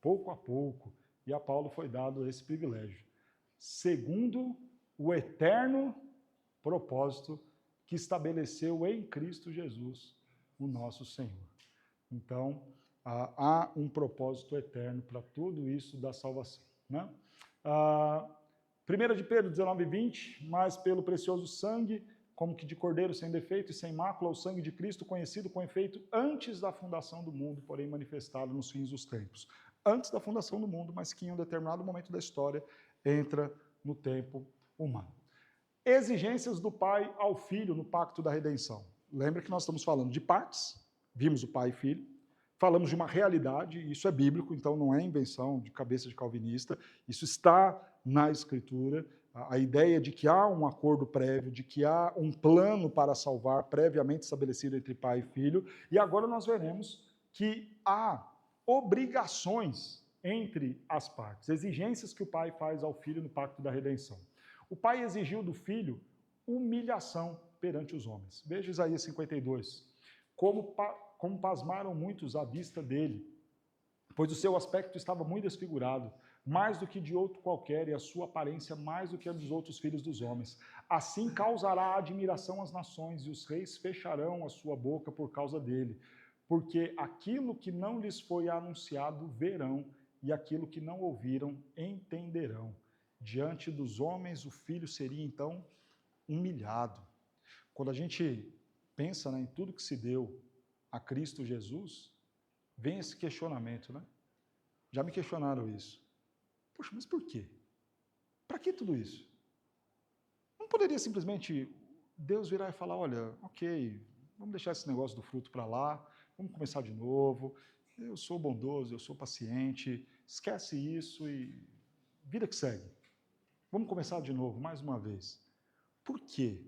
pouco a pouco. E a Paulo foi dado esse privilégio. Segundo o eterno propósito que estabeleceu em Cristo Jesus, o nosso Senhor. Então, há um propósito eterno para tudo isso da salvação. Né? 1 de Pedro 19:20, mas pelo precioso sangue, como que de cordeiro sem defeito e sem mácula, o sangue de Cristo, conhecido com efeito antes da fundação do mundo, porém manifestado nos fins dos tempos. Antes da fundação do mundo, mas que em um determinado momento da história entra no tempo humano. Exigências do pai ao filho no pacto da redenção. Lembra que nós estamos falando de partes, vimos o pai e filho, falamos de uma realidade, isso é bíblico, então não é invenção de cabeça de calvinista, isso está na Escritura, a ideia de que há um acordo prévio, de que há um plano para salvar previamente estabelecido entre pai e filho, e agora nós veremos que há obrigações entre as partes, exigências que o pai faz ao filho no pacto da redenção. O pai exigiu do filho humilhação perante os homens. Veja Isaías 52. Como pasmaram muitos à vista dele, pois o seu aspecto estava muito desfigurado. mais do que de outro qualquer, e a sua aparência mais do que a dos outros filhos dos homens. Assim causará admiração às nações, e os reis fecharão a sua boca por causa dele, porque aquilo que não lhes foi anunciado verão, e aquilo que não ouviram entenderão. Diante dos homens, o filho seria então humilhado. Quando a gente pensa, né, em tudo que se deu a Cristo Jesus, vem esse questionamento, né? Já me questionaram isso. Poxa, mas por quê? Para que tudo isso? Não poderia simplesmente Deus virar e falar, olha, ok, vamos deixar esse negócio do fruto para lá, vamos começar de novo, eu sou bondoso, eu sou paciente, esquece isso e vida que segue. Vamos começar de novo, mais uma vez. Por quê?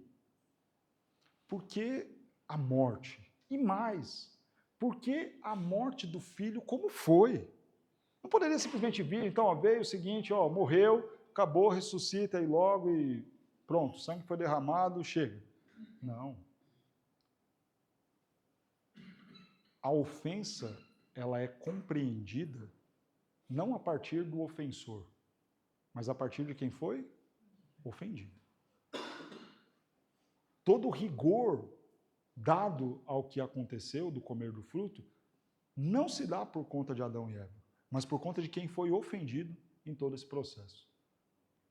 Por que a morte? E mais, por que a morte do filho como foi? Não poderia simplesmente vir, então, veio o seguinte, morreu, acabou, ressuscita aí logo e pronto, o sangue foi derramado, chega. Não. A ofensa, ela é compreendida não a partir do ofensor, mas a partir de quem foi ofendido. Todo o rigor dado ao que aconteceu do comer do fruto não se dá por conta de Adão e Eva, mas por conta de quem foi ofendido em todo esse processo.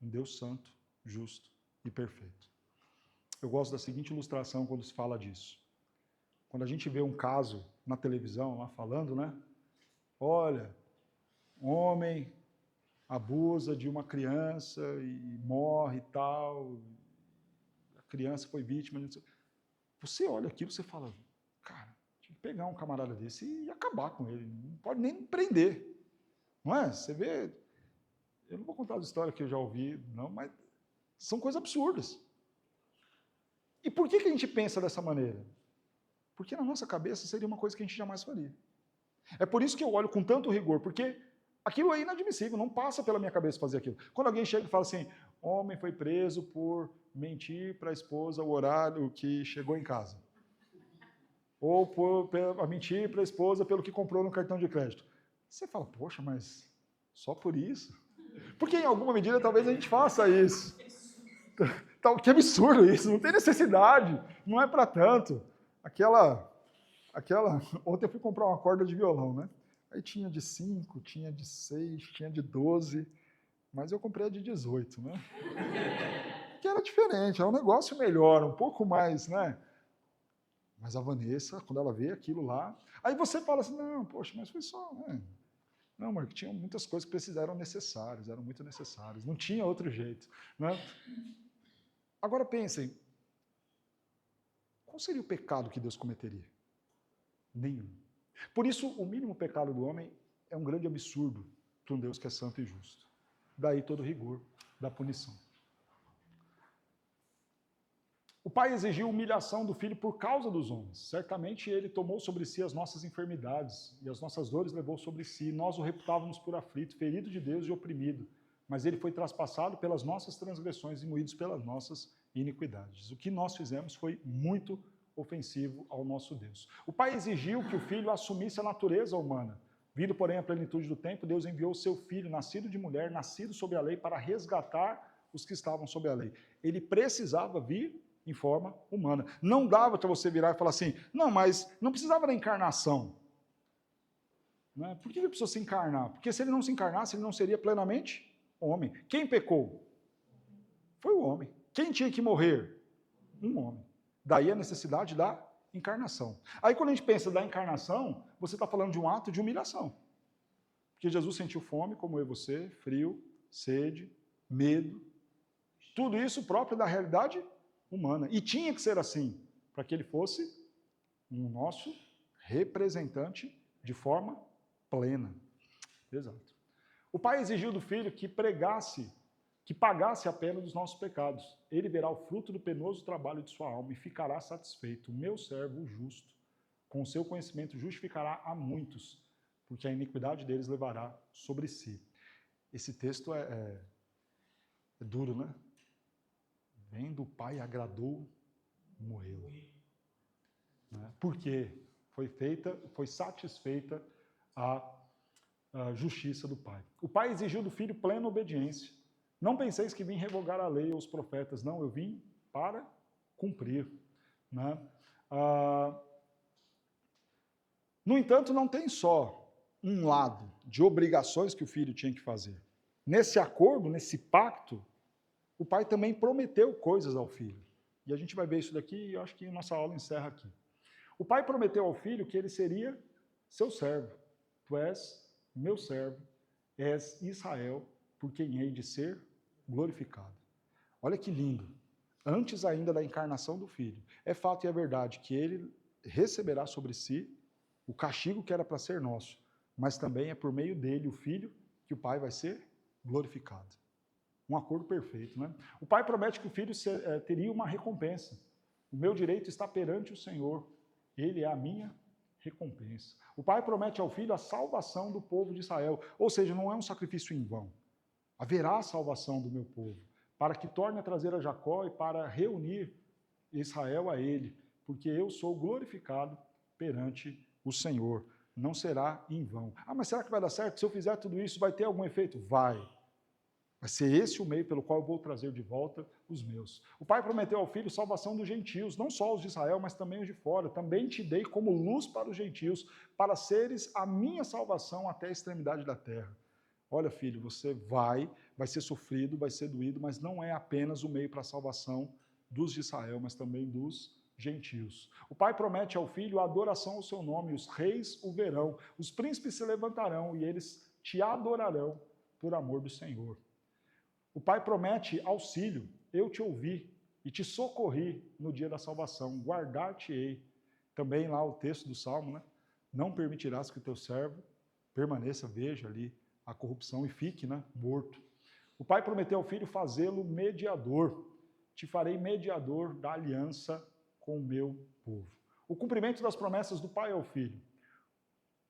Um Deus santo, justo e perfeito. Eu gosto da seguinte ilustração quando se fala disso. Quando a gente vê um caso na televisão, lá falando, né? Olha, um homem abusa de uma criança e morre e tal, a criança foi vítima. Você olha aquilo e você fala, cara, tinha que pegar um camarada desse e acabar com ele, não pode nem prender. Não é? Você vê, eu não vou contar as histórias que eu já ouvi, não, mas são coisas absurdas. E por que a gente pensa dessa maneira? Porque na nossa cabeça seria uma coisa que a gente jamais faria. É por isso que eu olho com tanto rigor, porque aquilo é inadmissível, não passa pela minha cabeça fazer aquilo. Quando alguém chega e fala assim, homem foi preso por mentir para a esposa o horário que chegou em casa. Ou por mentir para a esposa pelo que comprou no cartão de crédito. Você fala, poxa, mas só por isso? Porque em alguma medida talvez a gente faça isso. Que absurdo isso, não tem necessidade, não é para tanto. Ontem eu fui comprar uma corda de violão, né? Aí tinha de 5, tinha de 6, tinha de 12, mas eu comprei a de 18, né? Que era diferente, era um negócio melhor, um pouco mais, né? Mas a Vanessa, quando ela vê aquilo lá, aí você fala assim, não, poxa, mas foi só, né? Não, Marco, tinha muitas coisas que eram necessárias, eram muito necessárias, não tinha outro jeito, né? Agora pensem, qual seria o pecado que Deus cometeria? Nenhum. Por isso, o mínimo pecado do homem é um grande absurdo para um Deus que é santo e justo. Daí todo o rigor da punição. O pai exigiu humilhação do filho por causa dos homens. Certamente ele tomou sobre si as nossas enfermidades e as nossas dores levou sobre si. Nós o reputávamos por aflito, ferido de Deus e oprimido. Mas ele foi traspassado pelas nossas transgressões e moído pelas nossas iniquidades. O que nós fizemos foi muito ofensivo ao nosso Deus. O pai exigiu que o filho assumisse a natureza humana. Vindo, porém, à plenitude do tempo, Deus enviou o seu filho, nascido de mulher, nascido sob a lei, para resgatar os que estavam sob a lei. Ele precisava vir em forma humana. Não dava para você virar e falar assim, não, mas não precisava da encarnação. Né? Por que ele precisou se encarnar? Porque se ele não se encarnasse, ele não seria plenamente homem. Quem pecou? Foi o homem. Quem tinha que morrer? Um homem. Daí a necessidade da encarnação. Aí quando a gente pensa da encarnação, você está falando de um ato de humilhação. Porque Jesus sentiu fome, como eu e você, frio, sede, medo. Tudo isso próprio da realidade humana. E tinha que ser assim, para que ele fosse um nosso representante de forma plena. Exato. O pai exigiu do filho que pagasse a pena dos nossos pecados. Ele verá o fruto do penoso trabalho de sua alma e ficará satisfeito. O meu servo, o justo, com o seu conhecimento justificará a muitos, porque a iniquidade deles levará sobre si. Esse texto é duro, né? Vendo o pai agradou, morreu. Né? Porque foi satisfeita justiça do pai. O pai exigiu do filho plena obediência. Não penseis que vim revogar a lei ou os profetas. Não, eu vim para cumprir. Né? No entanto, não tem só um lado de obrigações que o filho tinha que fazer. Nesse acordo, nesse pacto, o pai também prometeu coisas ao filho. E a gente vai ver isso daqui e eu acho que nossa aula encerra aqui. O pai prometeu ao filho que ele seria seu servo. Tu és meu servo, és Israel, por quem hei de ser glorificado. Olha que lindo. Antes ainda da encarnação do filho. É fato e é verdade que ele receberá sobre si o castigo que era para ser nosso, mas também é por meio dele, o filho, que o pai vai ser glorificado. Um acordo perfeito, né? O pai promete que o filho teria uma recompensa. O meu direito está perante o Senhor. Ele é a minha recompensa. O pai promete ao filho a salvação do povo de Israel. Ou seja, não é um sacrifício em vão. Haverá a salvação do meu povo, para que torne a trazer a Jacó e para reunir Israel a ele, porque eu sou glorificado perante o Senhor. Não será em vão. Ah, mas será que vai dar certo? Se eu fizer tudo isso, vai ter algum efeito? Vai. Vai ser esse o meio pelo qual eu vou trazer de volta os meus. O pai prometeu ao filho salvação dos gentios, não só os de Israel, mas também os de fora. Também te dei como luz para os gentios, para seres a minha salvação até a extremidade da terra. Olha, filho, você vai ser sofrido, vai ser doído, mas não é apenas o meio para a salvação dos de Israel, mas também dos gentios. O pai promete ao filho a adoração ao seu nome, os reis o verão, os príncipes se levantarão e eles te adorarão por amor do Senhor. O pai promete auxílio, eu te ouvi e te socorri no dia da salvação, guardar-te-ei. Também lá o texto do Salmo, né? Não permitirás que o teu servo permaneça, veja ali a corrupção e fique, né, morto. O pai prometeu ao filho fazê-lo mediador. Te farei mediador da aliança com o meu povo. O cumprimento das promessas do pai ao filho.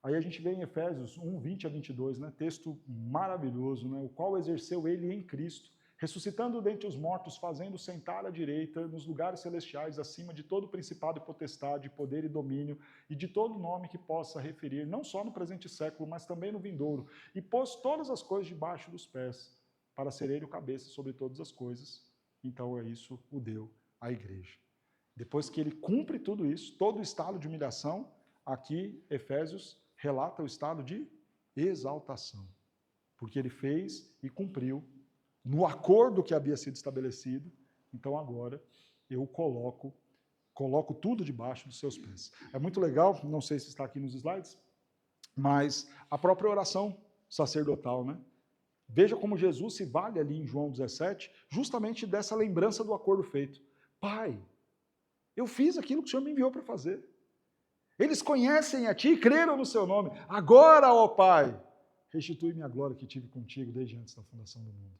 Aí a gente vê em Efésios 1, 20 a 22, né? Texto maravilhoso, né? O qual exerceu ele em Cristo, ressuscitando dentre os mortos, fazendo sentar à direita nos lugares celestiais, acima de todo principado e potestade, poder e domínio, e de todo nome que possa referir, não só no presente século, mas também no vindouro, e pôs todas as coisas debaixo dos pés, para ser ele o cabeça sobre todas as coisas. Então é isso o deu à igreja. Depois que ele cumpre tudo isso, todo o estado de humilhação, aqui Efésios relata o estado de exaltação, porque ele fez e cumpriu no acordo que havia sido estabelecido. Então agora eu coloco tudo debaixo dos seus pés. É muito legal, não sei se está aqui nos slides, mas a própria oração sacerdotal, né? Veja como Jesus se vale ali em João 17, justamente dessa lembrança do acordo feito. Pai, eu fiz aquilo que o Senhor me enviou para fazer. Eles conhecem a Ti e creram no Seu nome. Agora, ó Pai, restitui-me a glória que tive contigo desde antes da fundação do mundo.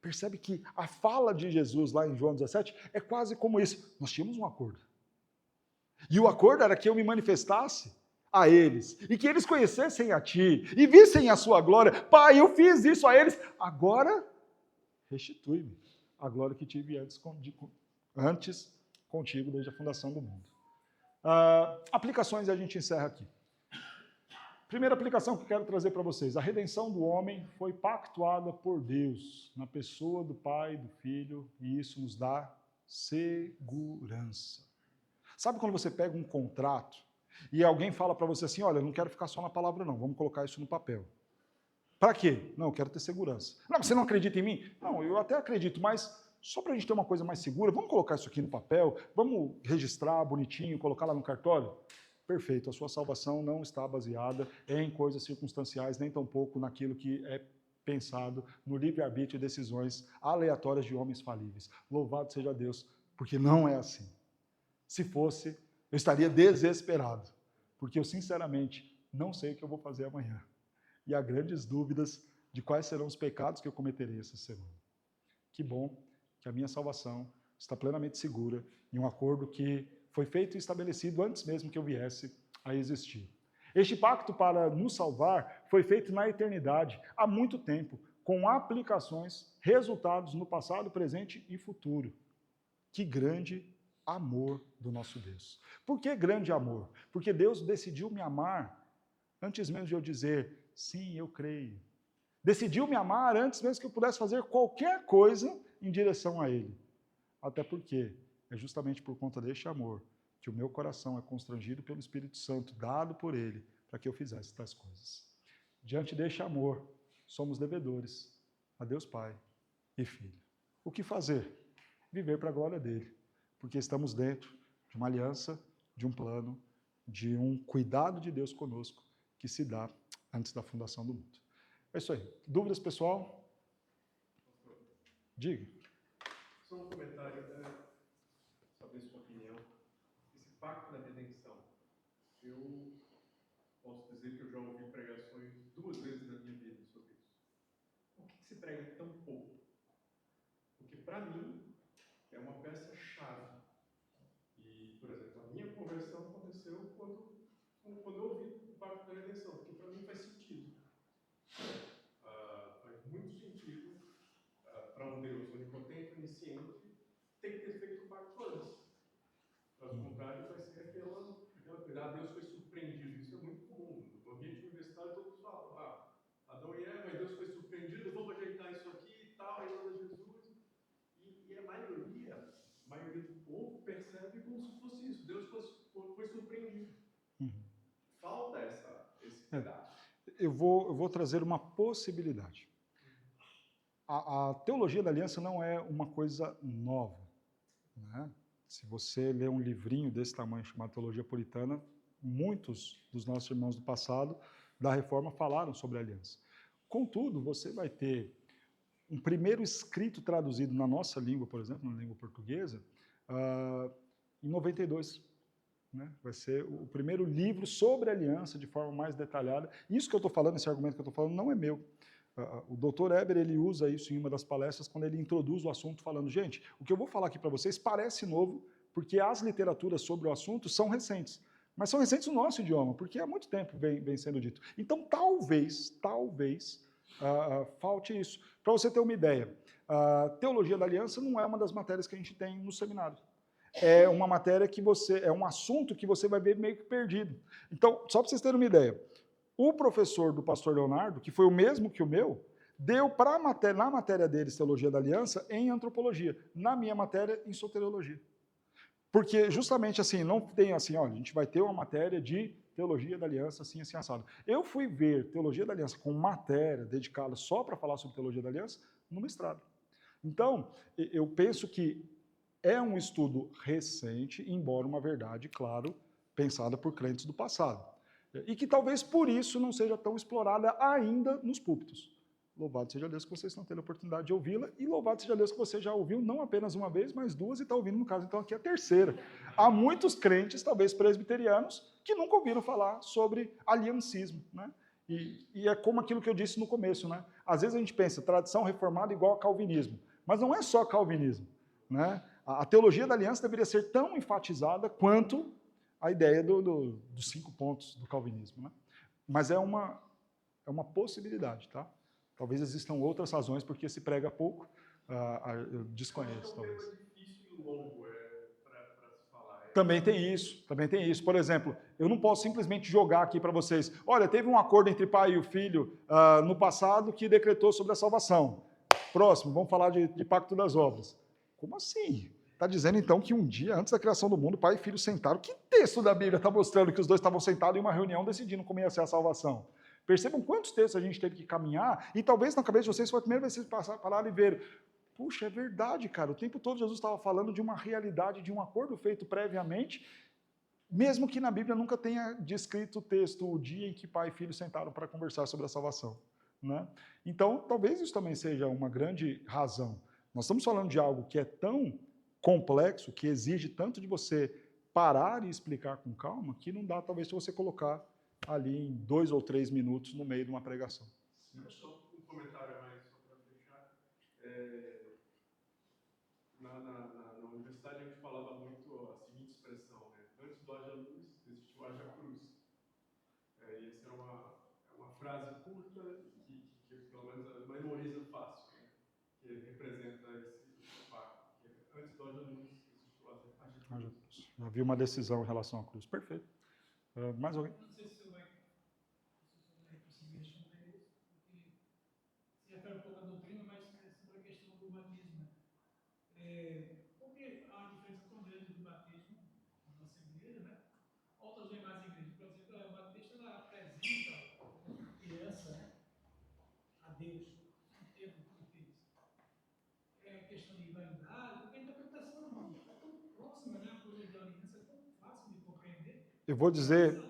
Percebe que a fala de Jesus lá em João 17 é quase como isso. Nós tínhamos um acordo. E o acordo era que eu me manifestasse a eles, e que eles conhecessem a Ti, e vissem a Sua glória. Pai, eu fiz isso a eles. Agora, restitui-me a glória que tive antes contigo desde a fundação do mundo. Aplicações a gente encerra aqui. Primeira aplicação que eu quero trazer para vocês. A redenção do homem foi pactuada por Deus, na pessoa do Pai, do Filho, e isso nos dá segurança. Sabe quando você pega um contrato e alguém fala para você assim, olha, eu não quero ficar só na palavra não, vamos colocar isso no papel. Para quê? Não, eu quero ter segurança. Não, você não acredita em mim? Não, eu até acredito, mas só para a gente ter uma coisa mais segura, vamos colocar isso aqui no papel, vamos registrar bonitinho, colocar lá no cartório? Perfeito, a sua salvação não está baseada em coisas circunstanciais, nem tampouco naquilo que é pensado no livre-arbítrio e decisões aleatórias de homens falíveis. Louvado seja Deus, porque não é assim. Se fosse, eu estaria desesperado, porque eu sinceramente não sei o que eu vou fazer amanhã. E há grandes dúvidas de quais serão os pecados que eu cometerei essa semana. Que bom que a minha salvação está plenamente segura em um acordo que foi feito e estabelecido antes mesmo que eu viesse a existir. Este pacto para nos salvar foi feito na eternidade, há muito tempo, com aplicações, resultados no passado, presente e futuro. Que grande amor do nosso Deus. Por que grande amor? Porque Deus decidiu me amar antes mesmo de eu dizer, Sim, eu creio. Decidiu me amar antes mesmo que eu pudesse fazer qualquer coisa em direção a Ele. Até porque é justamente por conta deste amor que o meu coração é constrangido pelo Espírito Santo, dado por Ele, para que eu fizesse tais coisas. Diante deste amor, somos devedores a Deus Pai e Filho. O que fazer? Viver para a glória dEle, porque estamos dentro de uma aliança, de um plano, de um cuidado de Deus conosco, que se dá antes da fundação do mundo. É isso aí. Dúvidas, pessoal? Diga. Só um comentário, saber sua opinião. Esse pacto da redenção, eu posso dizer que eu já ouvi pregações 2 vezes na minha vida sobre isso. Por que se prega tão pouco? Porque, para mim, é uma peça-chave. E, por exemplo, a minha conversão aconteceu quando eu ouvi o pacto da redenção, porque para mim faz sentido. Faz muito sentido para um Deus onipotente, onisciente, tem que ter feito o pacto antes. Caso contrário, vai ser aquela coisa. Deus foi surpreendido. Isso é muito comum. No ambiente universitário, todos falam: Adão e Eva, Deus foi surpreendido, vamos ajeitar isso aqui e tal, em nome de Jesus. E a maioria do povo percebe como se fosse isso. Deus foi surpreendido. Falta esse pedaço. Eu vou trazer uma possibilidade. A teologia da aliança não é uma coisa nova, né? Se você ler um livrinho desse tamanho chamado Teologia Puritana, muitos dos nossos irmãos do passado, da Reforma, falaram sobre a aliança. Contudo, você vai ter um primeiro escrito traduzido na nossa língua, por exemplo, na língua portuguesa, em 92. Né? Vai ser o primeiro livro sobre aliança de forma mais detalhada. Isso que eu estou falando, esse argumento que eu estou falando, não é meu. O Dr. Eber, ele usa isso em uma das palestras quando ele introduz o assunto falando: gente, o que eu vou falar aqui para vocês parece novo, porque as literaturas sobre o assunto são recentes. Mas são recentes no nosso idioma, porque há muito tempo vem sendo dito. Então, talvez, falte isso. Para você ter uma ideia, a teologia da aliança não é uma das matérias que a gente tem no seminário. É uma matéria que é um assunto que você vai ver meio que perdido. Então, só para vocês terem uma ideia, o professor do pastor Leonardo, que foi o mesmo que o meu, deu na matéria deles Teologia da Aliança em antropologia, na minha matéria em soteriologia. Porque justamente assim, não tem assim, olha, a gente vai ter uma matéria de Teologia da Aliança assim, assim, assado. Eu fui ver Teologia da Aliança com matéria dedicada só para falar sobre Teologia da Aliança no mestrado. Então, eu penso que é um estudo recente, embora uma verdade, claro, pensada por crentes do passado. E que talvez por isso não seja tão explorada ainda nos púlpitos. Louvado seja Deus que vocês estão tendo a oportunidade de ouvi-la, e louvado seja Deus que você já ouviu não apenas uma vez, mas 2 e está ouvindo, no caso, então aqui é a 3ª. Há muitos crentes, talvez presbiterianos, que nunca ouviram falar sobre aliancismo, né? E é como aquilo que eu disse no começo, né? Às vezes a gente pensa, tradição reformada igual a calvinismo, mas não é só calvinismo, né? A teologia da aliança deveria ser tão enfatizada quanto a ideia dos 5 pontos do calvinismo, né? Mas é uma possibilidade, tá? Talvez existam outras razões porque se prega pouco, eu desconheço, talvez. É difícil e longo para se falar. Também tem isso. Por exemplo, eu não posso simplesmente jogar aqui para vocês, olha, teve um acordo entre pai e o filho no passado que decretou sobre a salvação. Próximo, vamos falar de pacto das obras. Como assim? Está dizendo, então, que um dia, antes da criação do mundo, pai e filho sentaram. Que texto da Bíblia está mostrando que os dois estavam sentados em uma reunião decidindo como ia ser a salvação? Percebam quantos textos a gente teve que caminhar, e talvez na cabeça de vocês foi a primeira vez que vocês pararam e ver. Puxa, é verdade, cara. O tempo todo Jesus estava falando de uma realidade, de um acordo feito previamente, mesmo que na Bíblia nunca tenha descrito o texto, o dia em que pai e filho sentaram para conversar sobre a salvação, né? Então, talvez isso também seja uma grande razão. Nós estamos falando de algo que é tão complexo, que exige tanto de você parar e explicar com calma, que não dá, talvez, se você colocar ali em 2 ou 3 minutos no meio de uma pregação. Só um comentário mais, só para fechar. Na universidade a gente falava muito a seguinte expressão, né? Antes do haja luz, existiu haja cruz. E essa é uma frase curta que pelo menos memoriza fácil, né? Que representa esse pacto. Antes do haja luz, existiu haja cruz. Já havia uma decisão em relação à cruz. Perfeito. Mais alguém? Não sei se você vai conseguir responder. porque há uma diferença tão grande do batismo na nossa igreja, né? Outras demais igrejas, por exemplo, o batista ela apresenta a criança, né, a Deus, o tempo que fez. É questão de validade, porque a interpretação é tão próxima, né? A coisa de aliança é tão fácil de compreender. Eu vou dizer,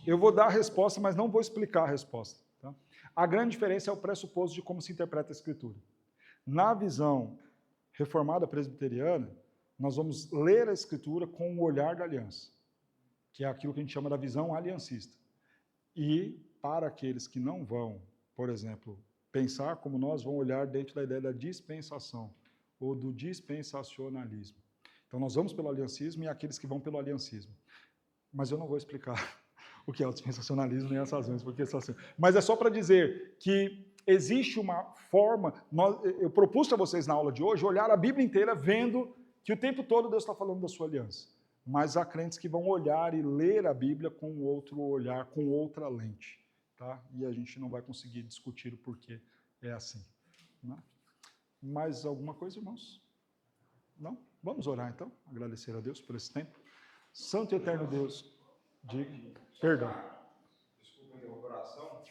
eu vou dar a resposta, mas não vou explicar a resposta. Tá? A grande diferença é o pressuposto de como se interpreta a Escritura. Na visão reformada presbiteriana, nós vamos ler a Escritura com o olhar da aliança, que é aquilo que a gente chama da visão aliancista. E para aqueles que não vão, por exemplo, pensar como nós, vão olhar dentro da ideia da dispensação ou do dispensacionalismo. Então nós vamos pelo aliancismo e aqueles que vão pelo aliancismo. Mas eu não vou explicar o que é o dispensacionalismo nem as razões, porque são assim. Mas é só para dizer que existe uma forma, eu propus a vocês na aula de hoje olhar a Bíblia inteira vendo que o tempo todo Deus está falando da sua aliança. Mas há crentes que vão olhar e ler a Bíblia com outro olhar, com outra lente. Tá? E a gente não vai conseguir discutir o porquê é assim. Né? Mais alguma coisa, irmãos? Não? Vamos orar então, agradecer a Deus por esse tempo. Santo e eterno Deus, perdão. Desculpa a interrupção.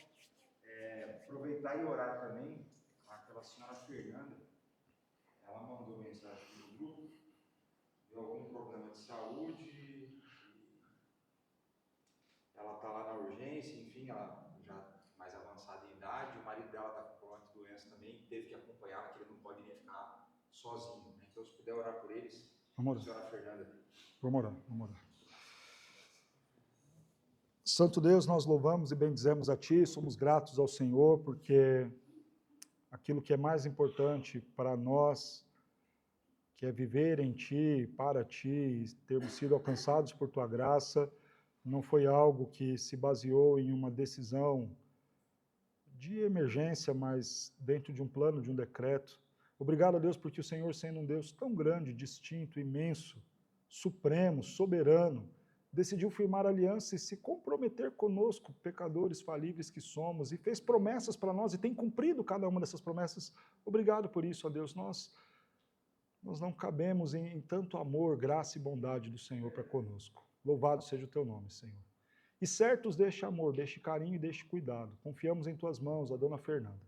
Aproveitar e orar também aquela senhora Fernanda. Ela mandou mensagem no grupo de algum problema de saúde. Ela está lá na urgência, enfim, ela já mais avançada em idade. O marido dela está com problema de doença também, teve que acompanhar, que ele não poderia ficar sozinho. Né? Então, se puder orar por eles, Vamos orar. senhora Fernanda. Vamos orar, vamos orar. Santo Deus, nós louvamos e bendizemos a Ti, somos gratos ao Senhor, porque aquilo que é mais importante para nós, que é viver em Ti, para Ti, termos sido alcançados por Tua graça, não foi algo que se baseou em uma decisão de emergência, mas dentro de um plano, de um decreto. Obrigado a Deus, porque o Senhor, sendo um Deus tão grande, distinto, imenso, supremo, soberano, decidiu firmar aliança e se comprometer conosco, pecadores falíveis que somos, e fez promessas para nós e tem cumprido cada uma dessas promessas. Obrigado por isso, ó Deus. Nós não cabemos em tanto amor, graça e bondade do Senhor para conosco. Louvado seja o Teu nome, Senhor. E certos deste amor, deste carinho e deste cuidado, confiamos em Tuas mãos, a dona Fernanda.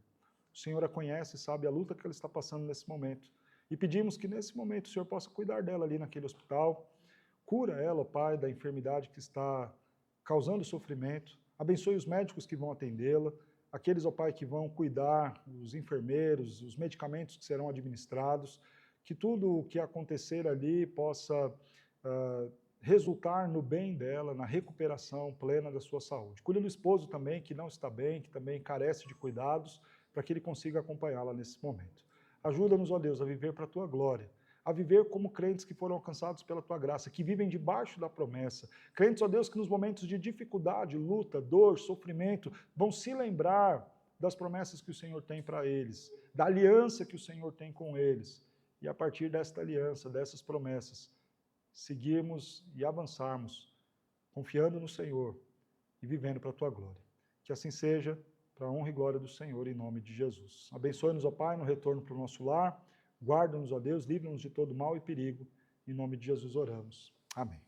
O Senhor a conhece e sabe a luta que ela está passando nesse momento. E pedimos que nesse momento o Senhor possa cuidar dela ali naquele hospital. Cura ela, Pai, da enfermidade que está causando sofrimento. Abençoe os médicos que vão atendê-la, aqueles, ó Pai, que vão cuidar, os enfermeiros, os medicamentos que serão administrados, que tudo o que acontecer ali possa resultar no bem dela, na recuperação plena da sua saúde. Cuide do esposo também, que não está bem, que também carece de cuidados, para que ele consiga acompanhá-la nesse momento. Ajuda-nos, ó Deus, a viver para a Tua glória, a viver como crentes que foram alcançados pela Tua graça, que vivem debaixo da promessa. Crentes, ó Deus, que nos momentos de dificuldade, luta, dor, sofrimento, vão se lembrar das promessas que o Senhor tem para eles, da aliança que o Senhor tem com eles. E a partir desta aliança, dessas promessas, seguirmos e avançarmos, confiando no Senhor e vivendo para a Tua glória. Que assim seja, para a honra e glória do Senhor, em nome de Jesus. Abençoe-nos, ó Pai, no retorno para o nosso lar. Guarda-nos, ó Deus, livra-nos de todo mal e perigo. Em nome de Jesus oramos. Amém.